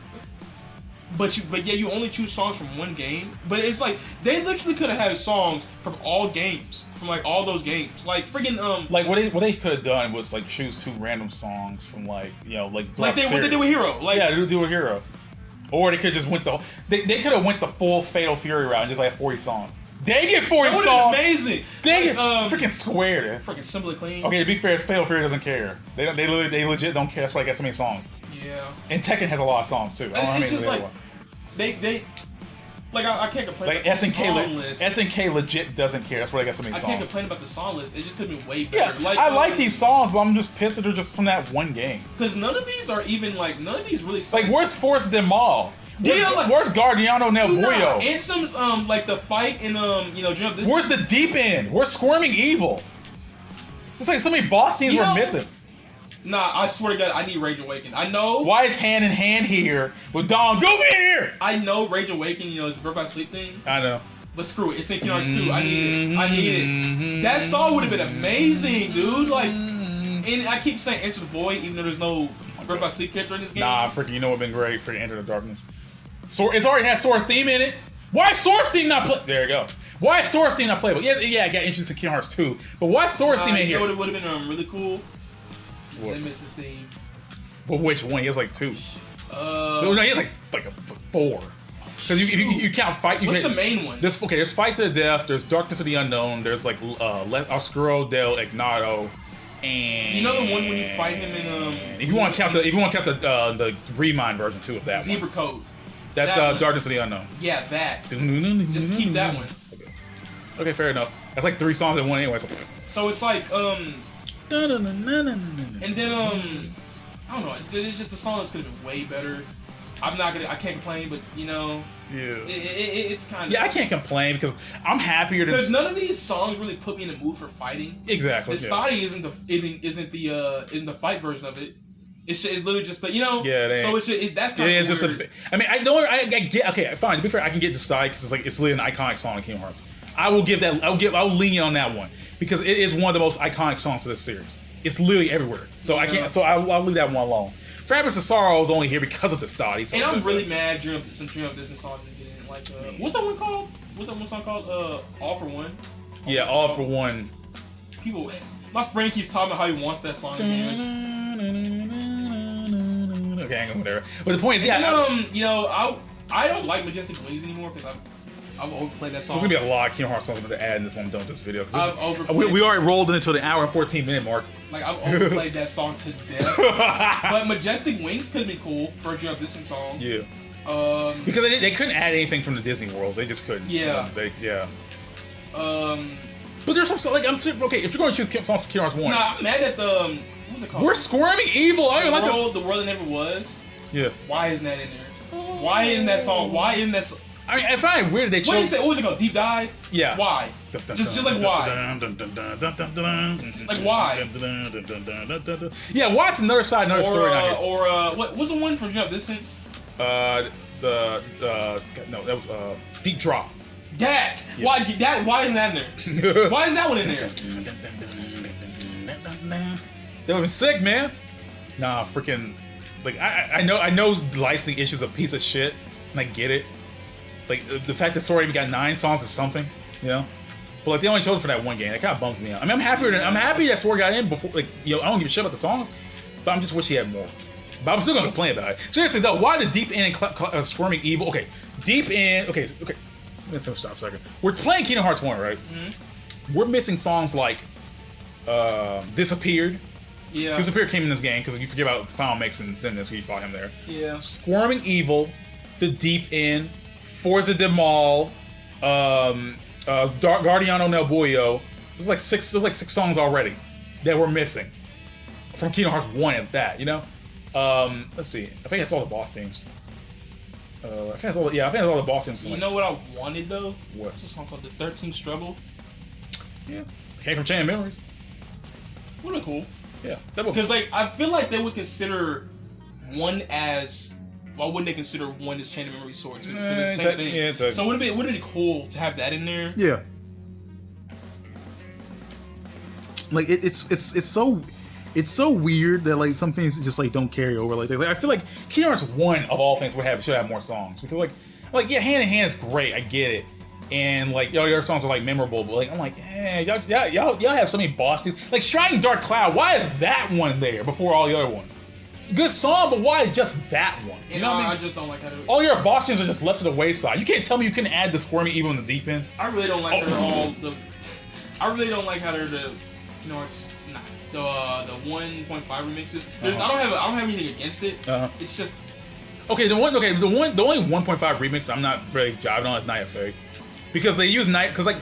S2: But yeah, you only choose songs from one game. But it's like they literally could have had songs from all games, from like all those games, like freaking
S1: Like what they could have done was like choose 2 random songs from like
S2: what they did with Hero. Like
S1: yeah, they do a Hero, or they could just went they could have went the full Fatal Fury route and just like 40 songs. They get 40
S2: that
S1: songs.
S2: Amazing.
S1: They get freaking squared it.
S2: Freaking Simply Clean.
S1: Okay, to be fair, Fatal Fury doesn't care. They legit don't care. That's why they got so many songs.
S2: Yeah.
S1: And Tekken has a lot of songs too. I don't know how many
S2: it's just
S1: they
S2: like
S1: have.
S2: they like I can't complain.
S1: Like
S2: about the song list.
S1: SNK legit doesn't care. That's why they got so many
S2: I
S1: songs.
S2: can't complain about the song list. It just could have been way
S1: Yeah,
S2: better.
S1: I like these songs, but I'm just pissed that they're just from that one game.
S2: Because none of these are even like none of these really.
S1: Like where's Force Them All?
S2: Yeah,
S1: Where's Guardiano Nel Buio?
S2: And some like the fight in jump. This
S1: Where's the deep end? Where's Squirming Evil? It's like so many boss teams were missing.
S2: Nah, I swear to God, I need Rage Awakened. I know.
S1: Why is Hand in Hand here with Dom? Go over here!
S2: I know Rage Awakened, it's Birth by Sleep thing.
S1: I know.
S2: But screw it, it's in Kingdom Hearts 2. I need it. That song would have been amazing, dude. Like, and I keep saying Enter the Void, even though there's no Birth by Sleep character in this game.
S1: Nah, freaking, you know what would have been great? Freaking Enter the Darkness. It's already has Sora theme in it. Why is Sora's theme not play? There you go. Why is Sora's theme not playable? Yeah, I got introduced to Kingdom Hearts 2, but why is Sora's theme in here?
S2: You know what would have been really cool? Zemis's theme.
S1: But which one? He has like 2. No, he has like a 4. Because you count fight.
S2: What's the main one?
S1: There's Fight to the Death. There's Darkness of the Unknown. There's like Oscuro del Ignato, and
S2: you know the one when you fight him in
S1: If you want to count the Remind version too of that
S2: Zebra
S1: one.
S2: Code.
S1: That's
S2: that
S1: Darkness of the Unknown.
S2: Yeah, that. Just keep that one.
S1: Okay, fair enough. That's like 3 songs in one anyway.
S2: So it's like and then I don't know. It's just the song that's gonna be way better. I can't complain, but
S1: Yeah.
S2: it's kind of.
S1: Yeah, I can't complain because I'm happier
S2: because none of these songs really put me in the mood for fighting.
S1: Exactly.
S2: The study isn't the fight version of it. It's literally just you know.
S1: Yeah.
S2: So that's kind of
S1: it's just a. I mean, I don't. I get. Okay, fine. To be fair, I can get Decide because it's literally an iconic song in Kingdom Hearts. I will give that. I'll lean on that one because it is one of the most iconic songs of this series. It's literally everywhere. So I can't. So I'll leave that one alone. Fragments of Sorrow is only here because of the study. So
S2: and I'm really mad some Dream of Distance songs didn't get in. Like, what's that one called? What's that one song called? All for One.
S1: Yeah, All for One.
S2: People, my friend keeps talking about how he wants that song.
S1: Okay, hang on, whatever. But the point is, yeah.
S2: I don't like Majestic Wings anymore because I've overplayed that song.
S1: There's gonna be a lot of Kingdom Hearts songs I'm gonna add in this one. I'm done with this video.
S2: We
S1: already rolled into the hour and 14-minute mark.
S2: Like I've overplayed that song to death. But Majestic Wings could be cool for a Dream of Distance song.
S1: Yeah. Because they couldn't add anything from the Disney worlds. They just couldn't.
S2: Yeah.
S1: But there's some like okay. If you're going to choose songs from Kingdom Hearts 1,
S2: nah, I'm mad at the what's it called?
S1: We're Squirming Evil. I don't like this.
S2: The World That Never Was.
S1: Yeah.
S2: Why isn't that in there? Why isn't that song? Why isn't that?
S1: I mean, I find it weird they chose.
S2: What was it called? Deep Dive?
S1: Yeah.
S2: Why? Just like why? Like why?
S1: Yeah, why's another side, another story not here.
S2: Or what's the one from Dream of Distance?
S1: No, that was Deep Drop.
S2: That
S1: Yeah.
S2: Why isn't that in there? Why is that one in there?
S1: That would've been sick, man. Nah, freaking. Like I know licensing issues a piece of shit, and I get it. Like the fact that Sora even got 9 songs or something, you know. But like they only chose it for that one game. That kind of bums me out. I mean, I'm happy that Sora got in before. Like I don't give a shit about the songs, but I'm just wish he had more. But I'm still gonna complain about it. Seriously though, why the Deep End and Squirming Evil? Okay, Deep End. Okay. Let's stop a second. We're playing Kingdom Hearts 1, right? Mm-hmm. We're missing songs like Disappeared.
S2: Yeah.
S1: Disappear came in this game because you forget about Final Mix and Zenith, so you fought him there.
S2: Yeah.
S1: Squirming Evil, The Deep End, Forza de Mal, Guardiano Nel Buio. There's like six songs already that we're missing from Kingdom Hearts 1 at that, you know? Let's see. I think that's all the boss teams. I think that's all the boss teams.
S2: You know what I wanted though?
S1: What?
S2: What's a song called The 13th Struggle?
S1: Yeah. Came from Chain of Memories.
S2: Would have been cool.
S1: Yeah.
S2: Because like I feel like they would consider one as why wouldn't they consider one as Chain of Memories Sword too? Because it's the same thing.
S1: Yeah,
S2: so would it be cool to have that in there?
S1: Yeah. Like it's so weird that like some things just like don't carry over like that. Like, I feel like Kingdom Hearts 1 of all things should have more songs because like yeah, Hand in Hand is great. I get it. And like your other songs are like memorable, but like I'm like, y'all have so many boss teams. Like Striking Dark Cloud, why is that one there before all the other ones? Good song, but why just that one?
S2: You know what I mean? I just don't like how
S1: all your boss teams are just left to the wayside. You can't tell me you couldn't add the Squirmy Evil in the Deep End.
S2: I really don't like I really don't like how they're the the 1.5 remixes. I don't have anything against it. It's just
S1: the only 1.5 remix I'm not really jiving on is Night of Fae. Because they use because like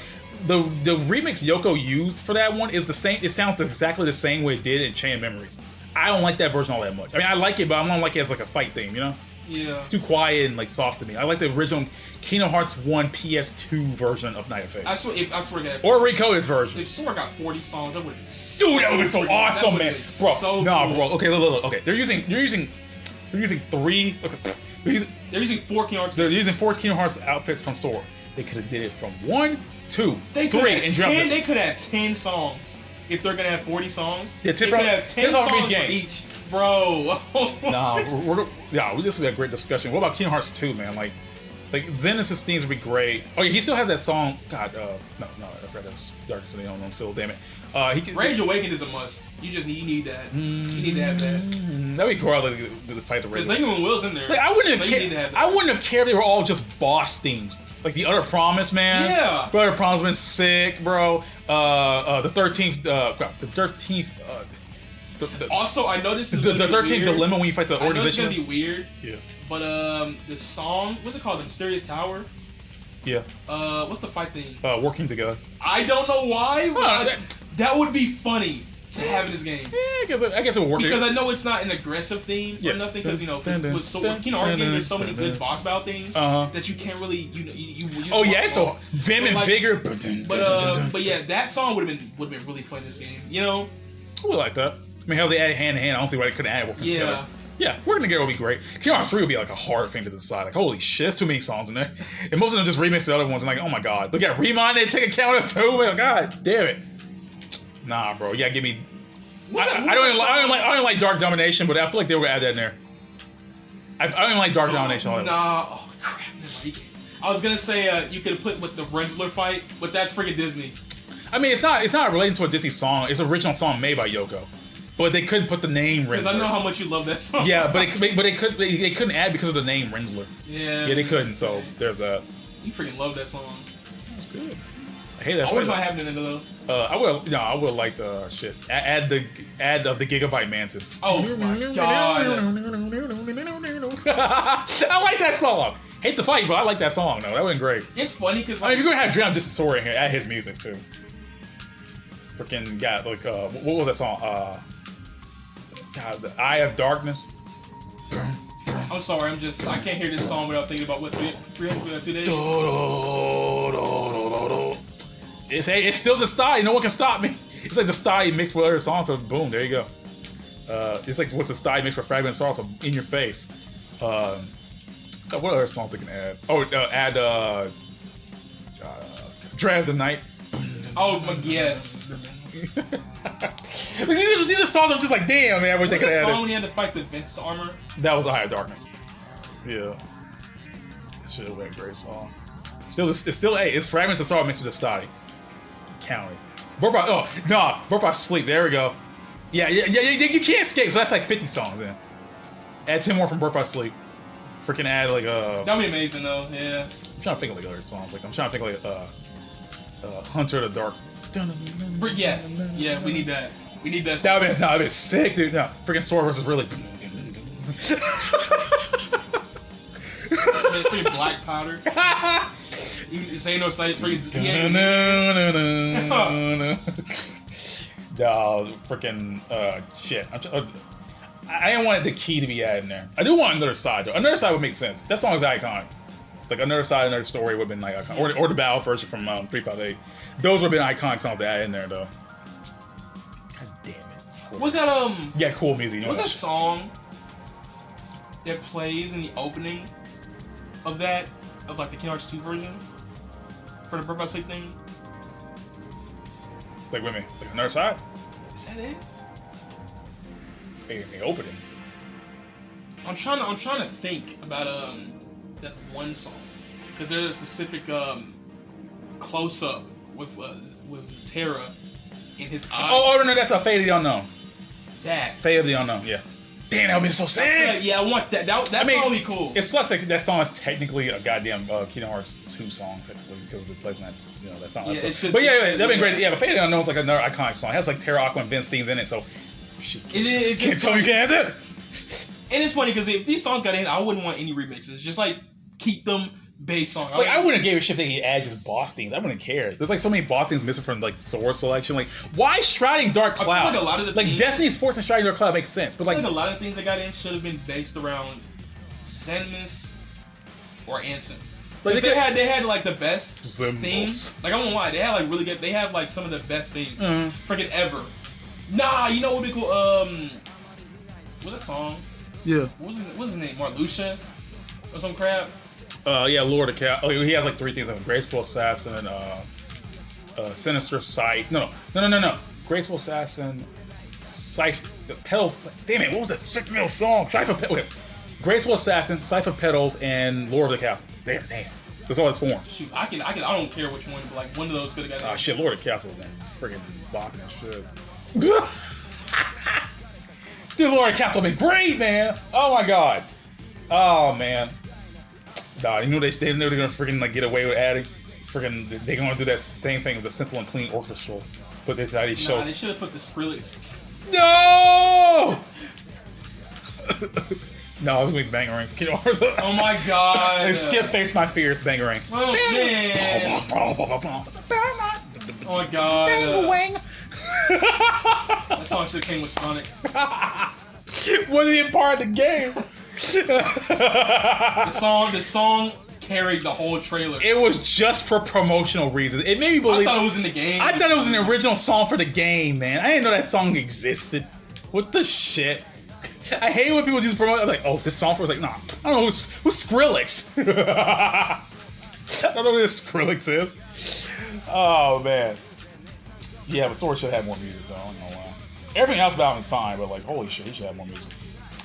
S1: the remix Yoko used for that one is the same. It sounds exactly the same way it did in Chain of Memories. I don't like that version all that much. I mean, I like it, but I don't like it as like a fight theme, you know?
S2: Yeah.
S1: It's too quiet and like soft to me. I like the original Kingdom Hearts 1 PS2 version of Night of Fate.
S2: I swear to God.
S1: Or Recoded's version.
S2: If Sora got 40 songs, that would be
S1: dude, that would be so awesome, man. Bro,
S2: so
S1: cool. Bro. Okay, look. Okay, they're using 3. Okay,
S2: they're using 4 Kingdom Hearts.
S1: They're using 4 Kingdom Hearts outfits from Sora. They could have did it from 1, 2, 3, and jumped it.
S2: They could have 10 songs. If they're gonna have 40 songs,
S1: yeah,
S2: they could have 10 songs for each. Bro.
S1: This would be a great discussion. What about Kingdom Hearts 2, man? Like Zenith's themes would be great. Oh yeah, he still has that song. God, no, I forgot that's Dark City on still. Damn it.
S2: Rage Awakened is a must. You need that. You need to have that.
S1: That'd be cool. To fight the Rage.
S2: Lingering Will's in there.
S1: Like I wouldn't have cared if they were all just boss themes. Like the Utter Promise, man.
S2: Yeah.
S1: The Utter Promise been sick, bro. The 13th. The 13th.
S2: Also, I know this is
S1: the 13th dilemma when you fight the organization.
S2: I know it's gonna be weird.
S1: Yeah.
S2: But the song, what's it called? The Mysterious Tower.
S1: Yeah.
S2: What's the fight thing?
S1: Working Together.
S2: I don't know why. That would be funny to have in this game.
S1: Yeah, I guess it would work.
S2: Because I know it's not an aggressive theme or nothing. Because with Kingdom there's so many good boss battle themes that you can't really
S1: so Vim and Vigor.
S2: But yeah, that song would have been really fun in this game. You know.
S1: I would like that. I mean, hell, they add hand in hand. I don't see why they couldn't add working together. Yeah, working together would be great. Kingdom Hearts 3 would be like a hard thing to decide. Like, holy shit, there's too many songs in there. And most of them just remix the other ones and like, oh my god. Look at Remind and take account of two. Man, god damn it. Nah, bro. Yeah, give me. I don't even like Dark Domination, but I feel like they were gonna add that in there. I don't even like Dark Domination.
S2: Nah, oh crap. I was gonna say you could put with the Renzler fight, but that's freaking Disney.
S1: I mean, it's not related to a Disney song. It's an original song made by Yoko. But they couldn't put the name Renzler.
S2: Because I know how much you love that song.
S1: Yeah, but they couldn't add because of the name Renzler.
S2: Yeah.
S1: Yeah, they couldn't. So there's that.
S2: You freaking love that song.
S1: Sounds good. I hate that.
S2: I wish I have it in though.
S1: I will like the shit. Add the Gigabyte Mantis.
S2: Oh my god.
S1: I like that song. Hate the fight, but I like that song though. That went great.
S2: It's funny because
S1: I mean, if you're gonna have Drown Distant Sora in here, add his music too. Freaking got like what was that song? God, The Eye of Darkness.
S2: I'm sorry, I can't hear this song without thinking about what 2 days.
S1: It's still the style. No one can stop me. It's like the style mixed with other songs. So boom, there you go. It's like what's the style mixed with Fragment Sauce in your face. What other songs they can add? Oh, add Dread of the Night.
S2: Oh my yes.
S1: These are songs I'm just like, damn, man, I wish they could add
S2: song
S1: it.
S2: when he had to fight the Vince armor?
S1: That was The Eye of Darkness. Yeah. Should have been a great song. It's Fragments of Sorrow mixed with the Stotty. County. Birth by Sleep. There we go. Yeah, you can't escape, so that's like 50 songs in. Add 10 more from Birth by Sleep. Freaking add like
S2: that'd be amazing though, yeah.
S1: I'm trying to think of like other songs. Like I'm trying to think of like Hunter of the Dark.
S2: Yeah, we need that. We need that.
S1: That'd be sick, dude. No, freaking Sora versus really.
S2: Freaking Black Powder. You say no slight freeze.
S1: No, freaking shit. I didn't want the key to be added in there. I do want Another Side though. Another Side would make sense. That song is iconic. Like Another Side, Another Story would have been like iconic. Or the Battle version from 358. Those would have been iconic songs to add in there though. God damn it.
S2: What's that
S1: Yeah, cool music. You know
S2: what's that song that plays in the opening of like the Kingdom Hearts 2 version? For the Birth by Sleep thing?
S1: Like with me. Like Another Side?
S2: Is that it?
S1: In the opening.
S2: I'm trying to think about that one song because there's a specific close up with Terra in his eye.
S1: Oh no, that's a Fate of the Unknown.
S2: That
S1: Fate of the Unknown, yeah. Damn, that would be so sad.
S2: Yeah, I want that. That's probably cool.
S1: It sucks like that song is technically a goddamn Kingdom Hearts 2 song technically because it plays in that that fountain.
S2: Yeah, it's just,
S1: but that'd be great. Yeah, but Fate of the Unknown is like another iconic song. It has like Terra, Aqua, and Vince themes in it, so
S2: it
S1: can't tell me you can't have that.
S2: And it's funny because if these songs got in, I wouldn't want any remixes. Just like keep them bass songs.
S1: Like I wouldn't have gave a shit if they add just boss themes. I wouldn't care. There's like so many boss themes missing from like Sora selection. Like why Shrouding Dark Cloud?
S2: I feel like a lot of the
S1: themes, Destiny's Force and Shrouding Dark Cloud makes sense, but like
S2: a lot of things that got in should have been based around Xemnas or Ansem. Like they had like the best themes. Like I don't know why they had like really good. They have like some of the best themes freaking ever. Nah, you know what would be cool? What's that song?
S3: Yeah.
S2: What's his name? Marluxia? Or some crap?
S1: Yeah, Lord of Chaos. Oh, he has like 3 things: Graceful Assassin, Sinister Sight. No. Graceful Assassin, Petals. Damn it! What was that sick metal song? Graceful Assassin, Cypher Petals, and Lord of the Castle. Damn. That's all it's form.
S2: Shoot, I don't care which one, but like one of those could have got.
S1: Oh shit, Lord of the Castle, man, friggin' bopping and shit. Dude, Lord of the Castle been great, man. Oh my god. Oh man. Nah, you know they knew they're gonna freaking like get away with adding. Freaking, they're gonna do that same thing with the Simple and Clean Orchestral. But they thought he shows.
S2: Nah, they should have put the Skrillex.
S1: No. No, it was with Bangarang.
S2: Oh my god.
S1: Like, Skip Face My Fears, Bangarang.
S2: Oh man. Oh my god.
S1: Bangarang.
S2: That song should have came with Sonic.
S1: Wasn't even part of the game.
S2: The song carried the whole trailer.
S1: It was just for promotional reasons. It made me believe.
S2: I thought it was in the game.
S1: I thought it was an original song for the game, man. I didn't know that song existed. What the shit? I hate when people just promote. I was like, oh, is this song for? I was like, nah, I don't know who's Skrillex. I don't know who this Skrillex is. Oh man. Yeah, but Sora should have more music though. I don't know why. Everything else about him is fine, but like, holy shit, he should have more music.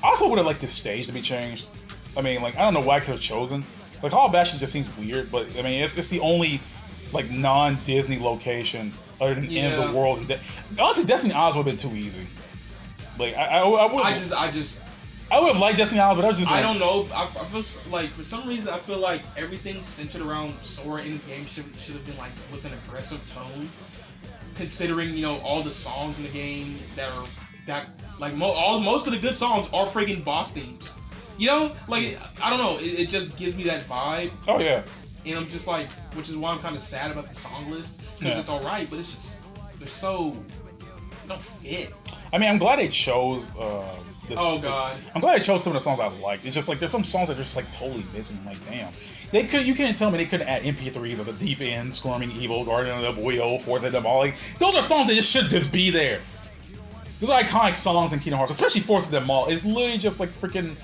S1: I also would have liked this stage to be changed. I mean, like, I don't know why I could have chosen. Like, Hall of Bastion just seems weird, but I mean, it's the only like non-Disney location other than the end of the world. Honestly, Destiny Isles would have been too easy. Like, I would have liked Destiny Isles, but I was just.
S2: I don't know. I feel like for some reason I feel like everything centered around Sora in this game should have been like with an aggressive tone, considering all the songs in the game most of the good songs are friggin' boss themes. Like I don't know. It just gives me that vibe.
S1: Oh yeah.
S2: And I'm just like, which is why I'm kind of sad about the song list because it's alright, but it's just they don't fit.
S1: I mean, I'm glad they chose.
S2: Oh god!
S1: I'm glad they chose some of the songs I like. It's just like there's some songs that are just like totally missing. I'm like, damn, you can't tell me they couldn't add MP3s of the Deep End, Squirming Evil, Guardian of the Boyo, Forza the Mall. Like, those are songs that just should just be there. Those are iconic songs in Kingdom Hearts, especially Forza the Mall. It's literally just like freaking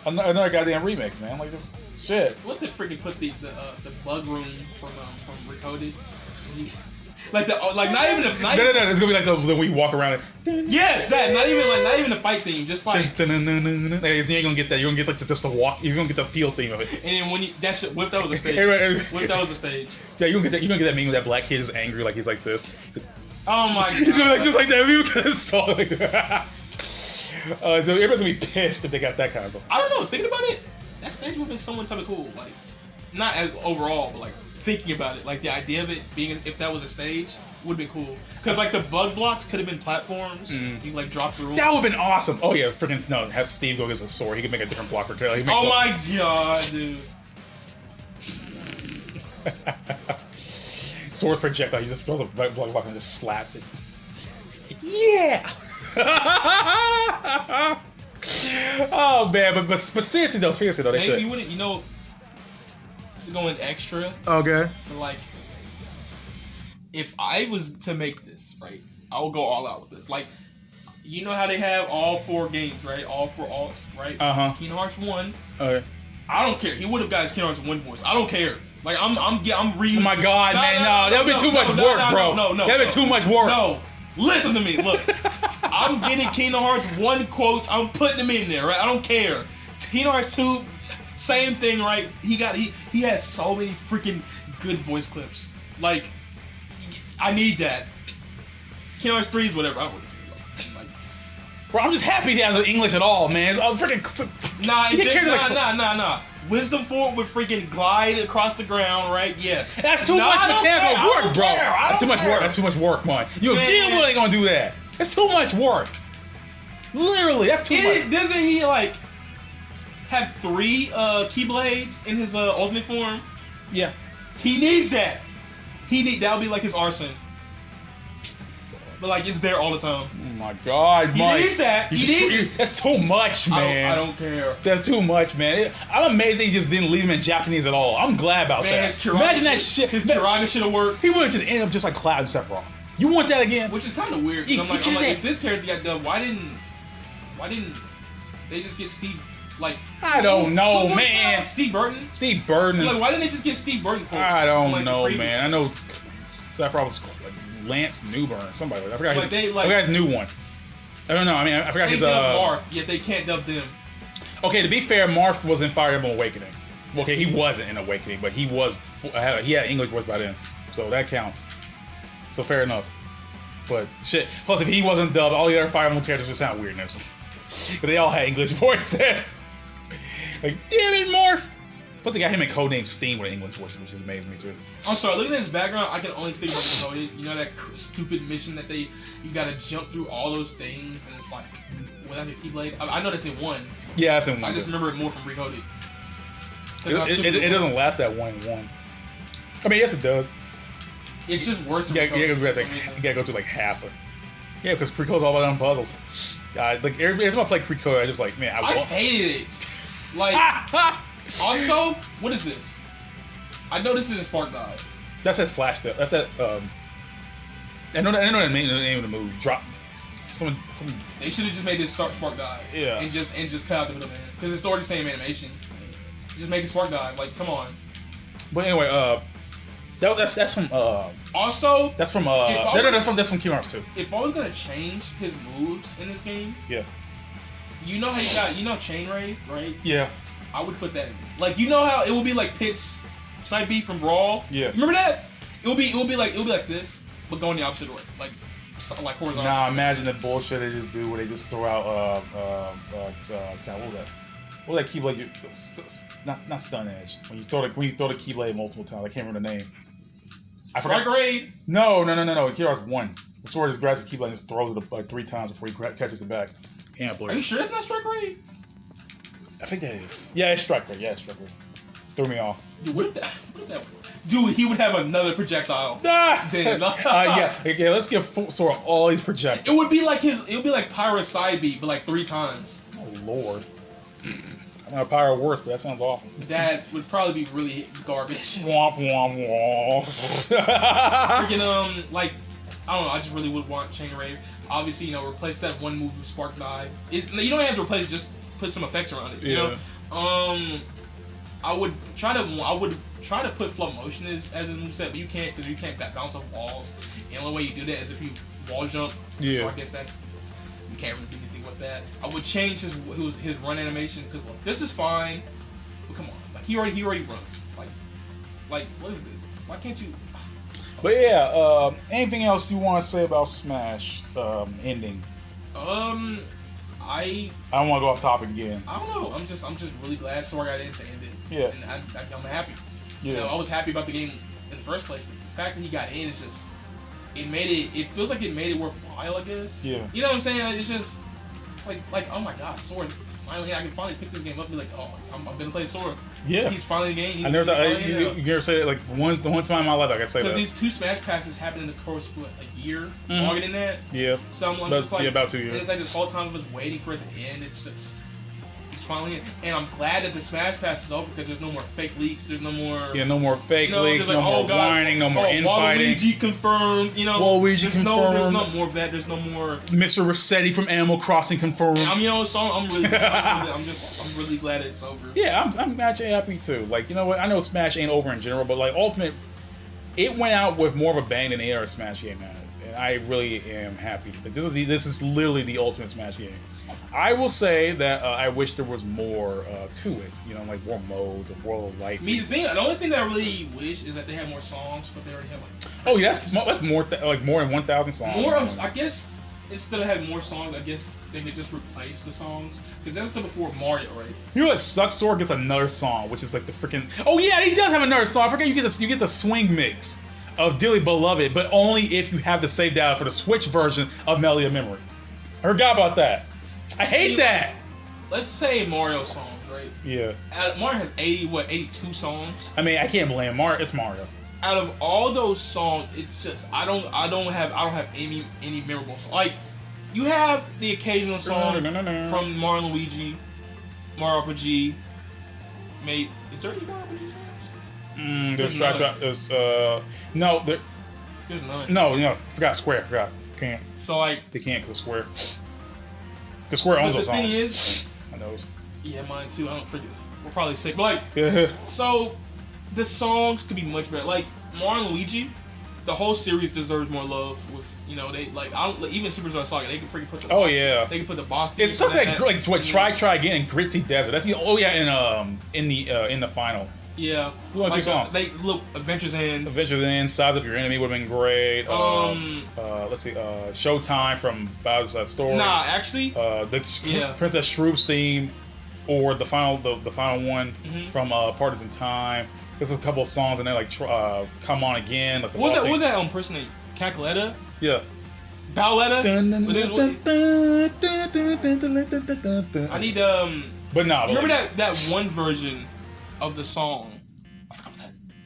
S1: another goddamn remix, man. Like just shit.
S2: What the freaking put the bug room from Recoded? Not even
S1: no. It's gonna be like the when you walk around.
S2: Yes, that not even the fight theme, just like.
S1: You ain't gonna get that. You're gonna get like just the walk. You're gonna get the feel theme of it.
S2: And then when what if that was a stage? What if that was a stage?
S1: Yeah, you're gonna get that meme with that black kid is angry, like he's like this.
S2: Oh my god!
S1: He's just like that meme because it's so. So everybody's gonna be pissed if they got that kind of stuff.
S2: I don't know. Thinking about it, that stage would have been somewhat type of cool. Like, not as overall, but like. Thinking about it, like the idea of it being if that was a stage would have been cool. Because like the bug blocks could have been platforms. You like drop through.
S1: That would have been awesome. Oh yeah, freaking no. Have Steve go against a sword. He could make a different block for Kelly.
S2: Oh my god, dude.
S1: Sword projectile. He just throws a block and just slaps it. Yeah. Oh man, but seriously though, they
S2: could. You wouldn't, going extra.
S1: Okay.
S2: But like, if I was to make this, right, I would go all out with this. Like, you know how they have all 4 games, right? All 4 alts, right? Kingdom Hearts 1.
S1: Okay.
S2: I don't care. He would have got his Kingdom Hearts 1 voice. I don't care. Like, I'm reusing.
S1: Oh my god, man, no. That would be too much work, bro.
S2: No.
S1: That would be too much work.
S2: No. Listen to me. Look. I'm getting Kingdom Hearts 1 quotes. I'm putting them in there, right? I don't care. Kingdom Hearts 2. Same thing, right? He has so many freaking good voice clips. Like, I need that. Kingdom Hearts 3 is whatever. I don't like,
S1: bro, I'm just happy he has English at all, man. I'm freaking.
S2: Nah. Wisdom Fort would freaking glide across the ground, right? Yes.
S1: That's too much mechanical work, bro. That's too much work. That's too much work, man. Damn well ain't gonna do that. That's too much work. Literally, that's too much.
S2: Doesn't he like? Have 3 Keyblades in his ultimate form.
S1: Yeah,
S2: he needs that. That'll be like his arson. But like it's there all the time.
S1: Oh my god, Mike.
S2: He needs that.
S1: That's too much, man.
S2: I don't care.
S1: That's too much, man. I'm amazed he just didn't leave him in Japanese at all. I'm glad about that. Imagine that shit.
S2: His Kirana should have worked.
S1: He would have just ended up just like Cloud and Sephiroth. You want that again?
S2: Which is kind of weird. I'm like, if this character got dubbed, why didn't they just get Steve? Like,
S1: I don't know, man.
S2: Steve Burton.
S1: Like,
S2: why didn't they just get Steve Burton?
S1: I don't know, man. I know Sephiroth was like Lance Newburn, somebody. I forgot his new one. I don't know. I mean, I forgot his.
S2: Marth, yet they can't dub them.
S1: Okay, to be fair, Marth was in Fire Emblem Awakening. Okay, he wasn't in Awakening, but he was. He had English voice by then, so that counts. So fair enough. But shit. Plus, if he wasn't dubbed, all the other Fire Emblem characters would sound weird now. But they all had English voices. Like, damn it, Morph! Plus, they got him in codename Steam with an English voice, which has amazed me too.
S2: I'm sorry, looking at his background, I can only think about the code. You know that stupid mission that you gotta jump through all those things, and it's like, without your Keyblade? I know that's in 1.
S1: Yeah, that's in 1.
S2: I just remember it more from Recoded.
S1: It doesn't last that 1 in 1. I mean, yes, it does.
S2: It's just worse.
S1: You gotta go through like half of it. Yeah, because Precode's all about them puzzles. Like every time I play Precode, I just like, man,
S2: I hated it. Like, also, what is this? I know this isn't Spark Dive.
S1: That's that Flash stuff. That's that. I know the name of the movie.
S2: They should have just made this spark dive.
S1: Yeah.
S2: And just cut out the middleman because it's already the same animation. Just make it spark dive. Like, come on.
S1: But anyway, that's from
S2: Also,
S1: that's from that's from Kingdom Hearts 2.
S2: If I was gonna change his moves in this game,
S1: Yeah.
S2: you know how you got Chain Raid, right?
S1: Yeah.
S2: I would put that in. Like, you know how it would be like Pit's side B from Brawl.
S1: Yeah.
S2: Remember that? It would be like this, but going the opposite way, like horizontal.
S1: Nah, imagine the bullshit they just do where they just throw out God, what was that? What was that Keyblade? Not stun edge. When you throw the Keyblade multiple times, I can't remember the name. I forgot.
S2: Strike Raid.
S1: No. Kingdom Hearts 1. The sword just grabs the Keyblade and just throws it like 3 times before he catches it back. Can't believe.
S2: Are you sure that's not Strike Raid?
S1: I think that is. Yeah, it's Strike Raid. Threw me off.
S2: Dude, what if that? Dude, he would have another projectile.
S1: Ah!
S2: Then,
S1: yeah. Okay, let's give Sora all these projectiles.
S2: It would be like Pyro's side B, but like 3 times.
S1: Oh Lord. I'm gonna Pyro worse, but that sounds awful.
S2: That would probably be really garbage.
S1: Womp womp womp.
S2: Freaking like, I don't know. I just really would want Chain Raid. Obviously, replace that one move with Spark Dive. You don't have to replace it, just put some effects around it. You know. I would try to put Flow Motion as a moveset, but you can't because you can't bounce off walls. The only way you do that is if you wall jump.
S1: Yeah.
S2: So I guess that you can't really do anything with that. I would change his run animation because this is fine, but come on, like he already runs. Like what is this? Why can't you?
S1: But yeah, anything else you want to say about Smash ending? I don't want to go off topic again.
S2: I don't know. I'm just really glad Sora got in to end it.
S1: Yeah.
S2: And I'm happy.
S1: Yeah.
S2: I was happy about the game in the first place. But the fact that he got in, it feels like it made it worthwhile, I guess.
S1: Yeah.
S2: You know what I'm saying? It's like oh my god, Sora's finally, I can finally pick this game up and be like, oh, I'm gonna play Sora.
S1: Yeah.
S2: He's finally in the game.
S1: I never thought you ever say it like the one time in my life I could say that.
S2: Because these 2 Smash passes happened in the course of a year, longer than that.
S1: Yeah.
S2: So I'm just like,
S1: about 2 years.
S2: And it's like this whole time I was waiting for it to end. He's finally in. And I'm glad that the Smash Pass is over because there's no more fake leaks. There's no more.
S1: Yeah, no more fake leaks.
S2: Like,
S1: no more whining. No more infighting.
S2: Waluigi confirmed.
S1: Waluigi confirmed.
S2: There's no more of that. There's no more.
S1: Mr. Rossetti from Animal Crossing confirmed.
S2: And so I'm really glad it's over.
S1: Yeah, I'm actually happy too. Like, you know what? I know Smash ain't over in general, but like Ultimate, it went out with more of a bang than any other Smash game has, and I really am happy. This is literally the Ultimate Smash game. I will say that I wish there was more to it. Like more modes, a World of Light.
S2: The only thing that I really wish is that they had more songs, but they already have like.
S1: Oh yeah, that's more more than 1,000 songs.
S2: I guess instead of having more songs, I guess they could just replace the songs. Because that's before Mario, right?
S1: You know what sucks? Sora gets another song, which is like the freaking. Oh yeah, he does have another song. I forget you get the swing mix of Dearly Beloved, but only if you have the save data for the Switch version of Melody of Memory. I forgot about that. I hate that.
S2: Let's say Mario songs, right?
S1: Yeah.
S2: Mario has 82 songs.
S1: I mean, I can't blame Mario. It's Mario.
S2: Out of all those songs, it's just I don't have any memorable songs. Like you have the occasional song from Mario and Luigi, Mario RPG. Mate, is there any Mario RPG songs?
S1: There's no.
S2: There's none.
S1: No. Forgot Square. Can't.
S2: So like
S1: they can't because Square. Because Square owns those songs.
S2: The thing is,
S1: I know.
S2: Yeah, mine too. I don't forget. We're probably sick, but like, so the songs could be much better. Like Mario and Luigi, the whole series deserves more love. With they like even Super Star Saga, they can freaking put the they can put the boss.
S1: It sucks like what Try Again in Gritzy Desert. That's in the final.
S2: Yeah,
S1: like, 2 songs.
S2: They look Adventures In,
S1: Size Up Your Enemy would have been great. Let's see, Showtime from BlazBlue Story.
S2: Nah, actually,
S1: the Princess Shroob's theme, or the final one from Partners in Time. There's a couple of songs in there like Come On Again. Like
S2: what was that person named Cackletta?
S1: Yeah.
S2: Bowletta? I need
S1: But no.
S2: Remember that one version of the song? I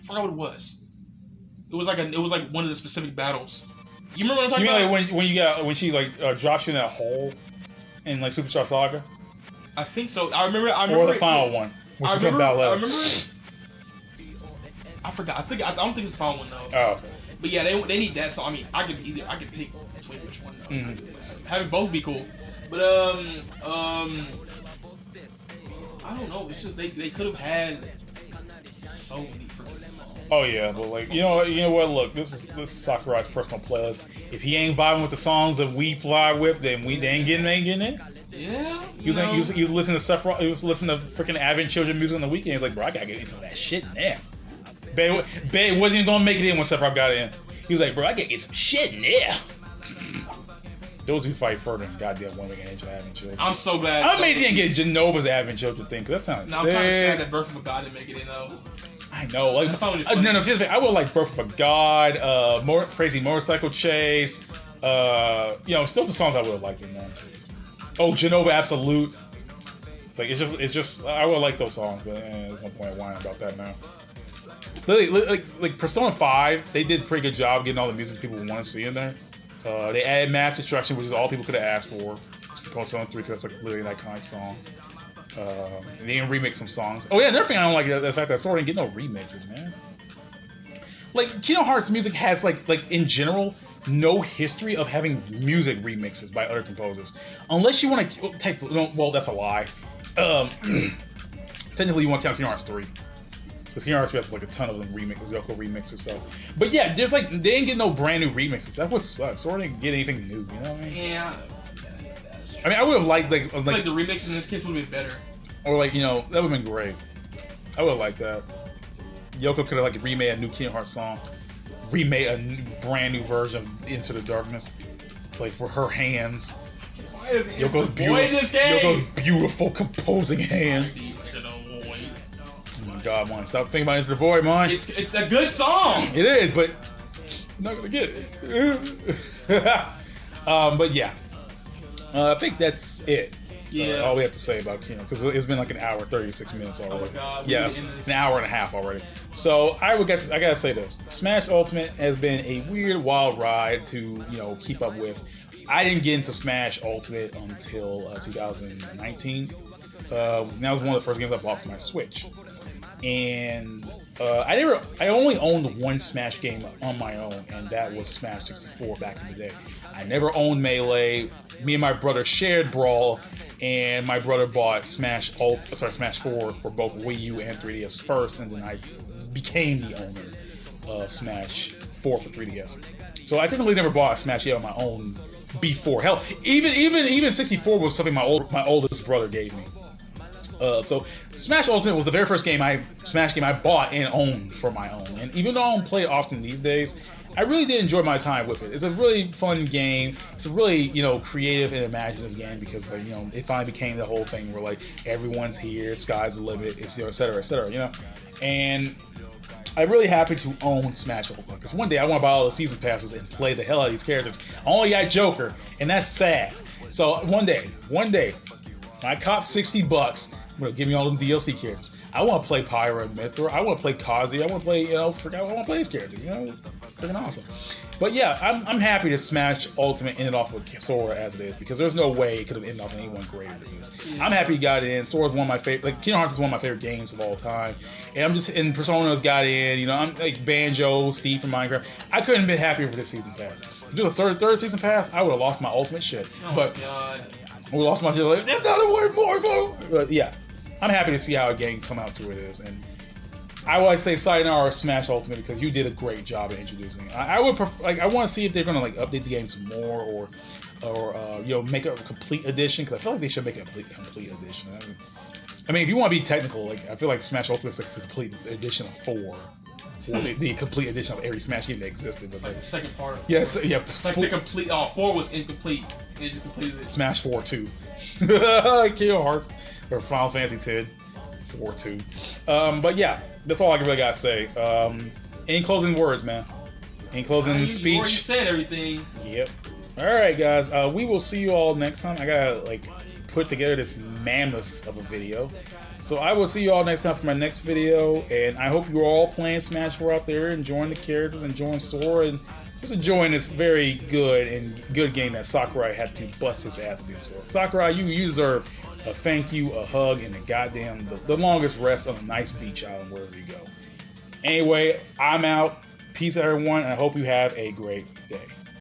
S2: forgot what it was. It was like one of the specific battles. You remember what I'm talking about?
S1: Like when she drops you in that hole in like Superstar Saga?
S2: I think so. I remember.
S1: Or the final one.
S2: I remember. I forgot. I don't think it's the final one though.
S1: Oh, okay.
S2: But yeah, they need that. So I mean, I could pick between which one. Having both be cool. But I don't know. It's just they could have had so many freaking songs.
S1: Oh yeah, but like you know what? Look, this is Sakurai's personal playlist. If he ain't vibing with the songs that we vibe with, then they ain't getting in.
S2: Yeah,
S1: he was listening to stuff. He was listening to freaking Advent Children music on the weekend. He's like, bro, I gotta get some of that shit in there. Babe wasn't even gonna make it in when Sephiroth got in. He was like, bro, I gotta get some shit in there. Those who fight further than goddamn One Winged Angel Advent Children.
S2: I'm so glad.
S1: I'm amazed he didn't get Genova's Advent Children thing, because that sounds sick.
S2: I'm kind of sad that Birth of a God didn't make it in, though.
S1: I know. Like, no, seriously, I would like Birth of a God, Crazy Motorcycle Chase, still the songs I would have liked in there. Oh, Genova Absolute. Like, it's just, I would like those songs, but there's no point in whining about that now. Like Persona 5, they did a pretty good job getting all the music people want to see in there. They added Mass Destruction, which is all people could have asked for. Persona 3, because that's like literally an iconic song. They didn't remix some songs. Oh yeah, another thing I don't like is the fact that Sora didn't get no remixes, man. Like, Kingdom Hearts music has like in general no history of having music remixes by other composers, unless you want to take. Well, that's a lie. Technically, you want to count Kingdom Hearts 3. Because Kingdom Hearts has like a ton of them Yoko remixes, so. But yeah, there's like, they didn't get no brand new remixes. That would suck. Sora didn't get anything new, you know what I mean?
S2: Yeah, that's true.
S1: I mean, I would have liked like
S2: the remix in this case would have been better.
S1: Or like, that would have been great. I would have liked that. Yoko could have like remade a new Kingdom Hearts song. Remade a brand new version of Into the Darkness. Like for her hands. Yoko's beautiful composing hands. Oh my god, man. Stop thinking about Into the Void, man.
S2: It's a good song.
S1: It is, but I'm not gonna get it. But yeah. I think that's it.
S2: Yeah.
S1: All we have to say about Kino, because it's been like an hour, 36 minutes already.
S2: Oh my god.
S1: Yeah, an hour and a half already. So I gotta say this: Smash Ultimate has been a weird, wild ride to keep up with. I didn't get into Smash Ultimate until 2019. That was one of the first games I bought for my Switch, and I only owned one Smash game on my own, and that was Smash 64 back in the day. I never owned Melee. Me and my brother shared Brawl, and my brother bought Smash 4 for both Wii U and 3DS first, and then I became the owner of Smash 4 for 3DS. So I technically never bought a Smash yet on my own before. Hell, even 64 was something my oldest brother gave me. So Smash Ultimate was the very first Smash game I bought and owned for my own. And even though I don't play it often these days, I really did enjoy my time with it. It's a really fun game. It's a really, creative and imaginative game because, it finally became the whole thing where, everyone's here, sky's the limit, it's, et cetera, And I'm really happy to own Smash Ultimate because one day I want to buy all the season passes and play the hell out of these characters. I only got Joker, and that's sad. So one day, when I cop $60, I'm gonna give me all them DLC characters. I want to play Pyra and Mythra. I want to play Kazi. I want to play, I want to play these characters. It's freaking awesome. But yeah, I'm happy to Smash Ultimate ended off with Sora as it is because there's no way it could have ended off with anyone greater than this. I'm happy he got in. Sora's one of my favorite. Kingdom Hearts is one of my favorite games of all time, and Persona's got in. I'm like Banjo, Steve from Minecraft. I couldn't have been happier for this season pass. If it was a third season pass, I would have lost my Ultimate shit.
S2: Oh my god.
S1: I would have lost my shit. There's not a word more. But yeah. I'm happy to see how a game come out to it is, and I would say Sayonara Smash Ultimate because you did a great job at introducing it. I would I want to see if they're gonna update the game some more or make a complete edition because I feel like they should make a complete edition. I mean, if you want to be technical, I feel like Smash Ultimate is the complete edition of 4. The complete edition of every Smash game that existed.
S2: It's like the second part.
S1: Yes, yeah.
S2: It's like the complete. 4 was incomplete. It just completed it.
S1: Smash 4 2. Kingdom Hearts or Final Fantasy 10 4 2. But yeah, that's all I really gotta say. Any closing words, man? Any closing speech? You
S2: already said everything.
S1: Yep. All right, guys. We will see you all next time. I gotta put together this mammoth of a video. So I will see you all next time for my next video, and I hope you're all playing Smash 4 out there, enjoying the characters, enjoying Sora, and just enjoying this very good game that Sakurai had to bust his ass to do. So Sakurai, you deserve a thank you, a hug, and the longest rest on a nice beach island wherever you go. Anyway, I'm out. Peace, everyone, and I hope you have a great day.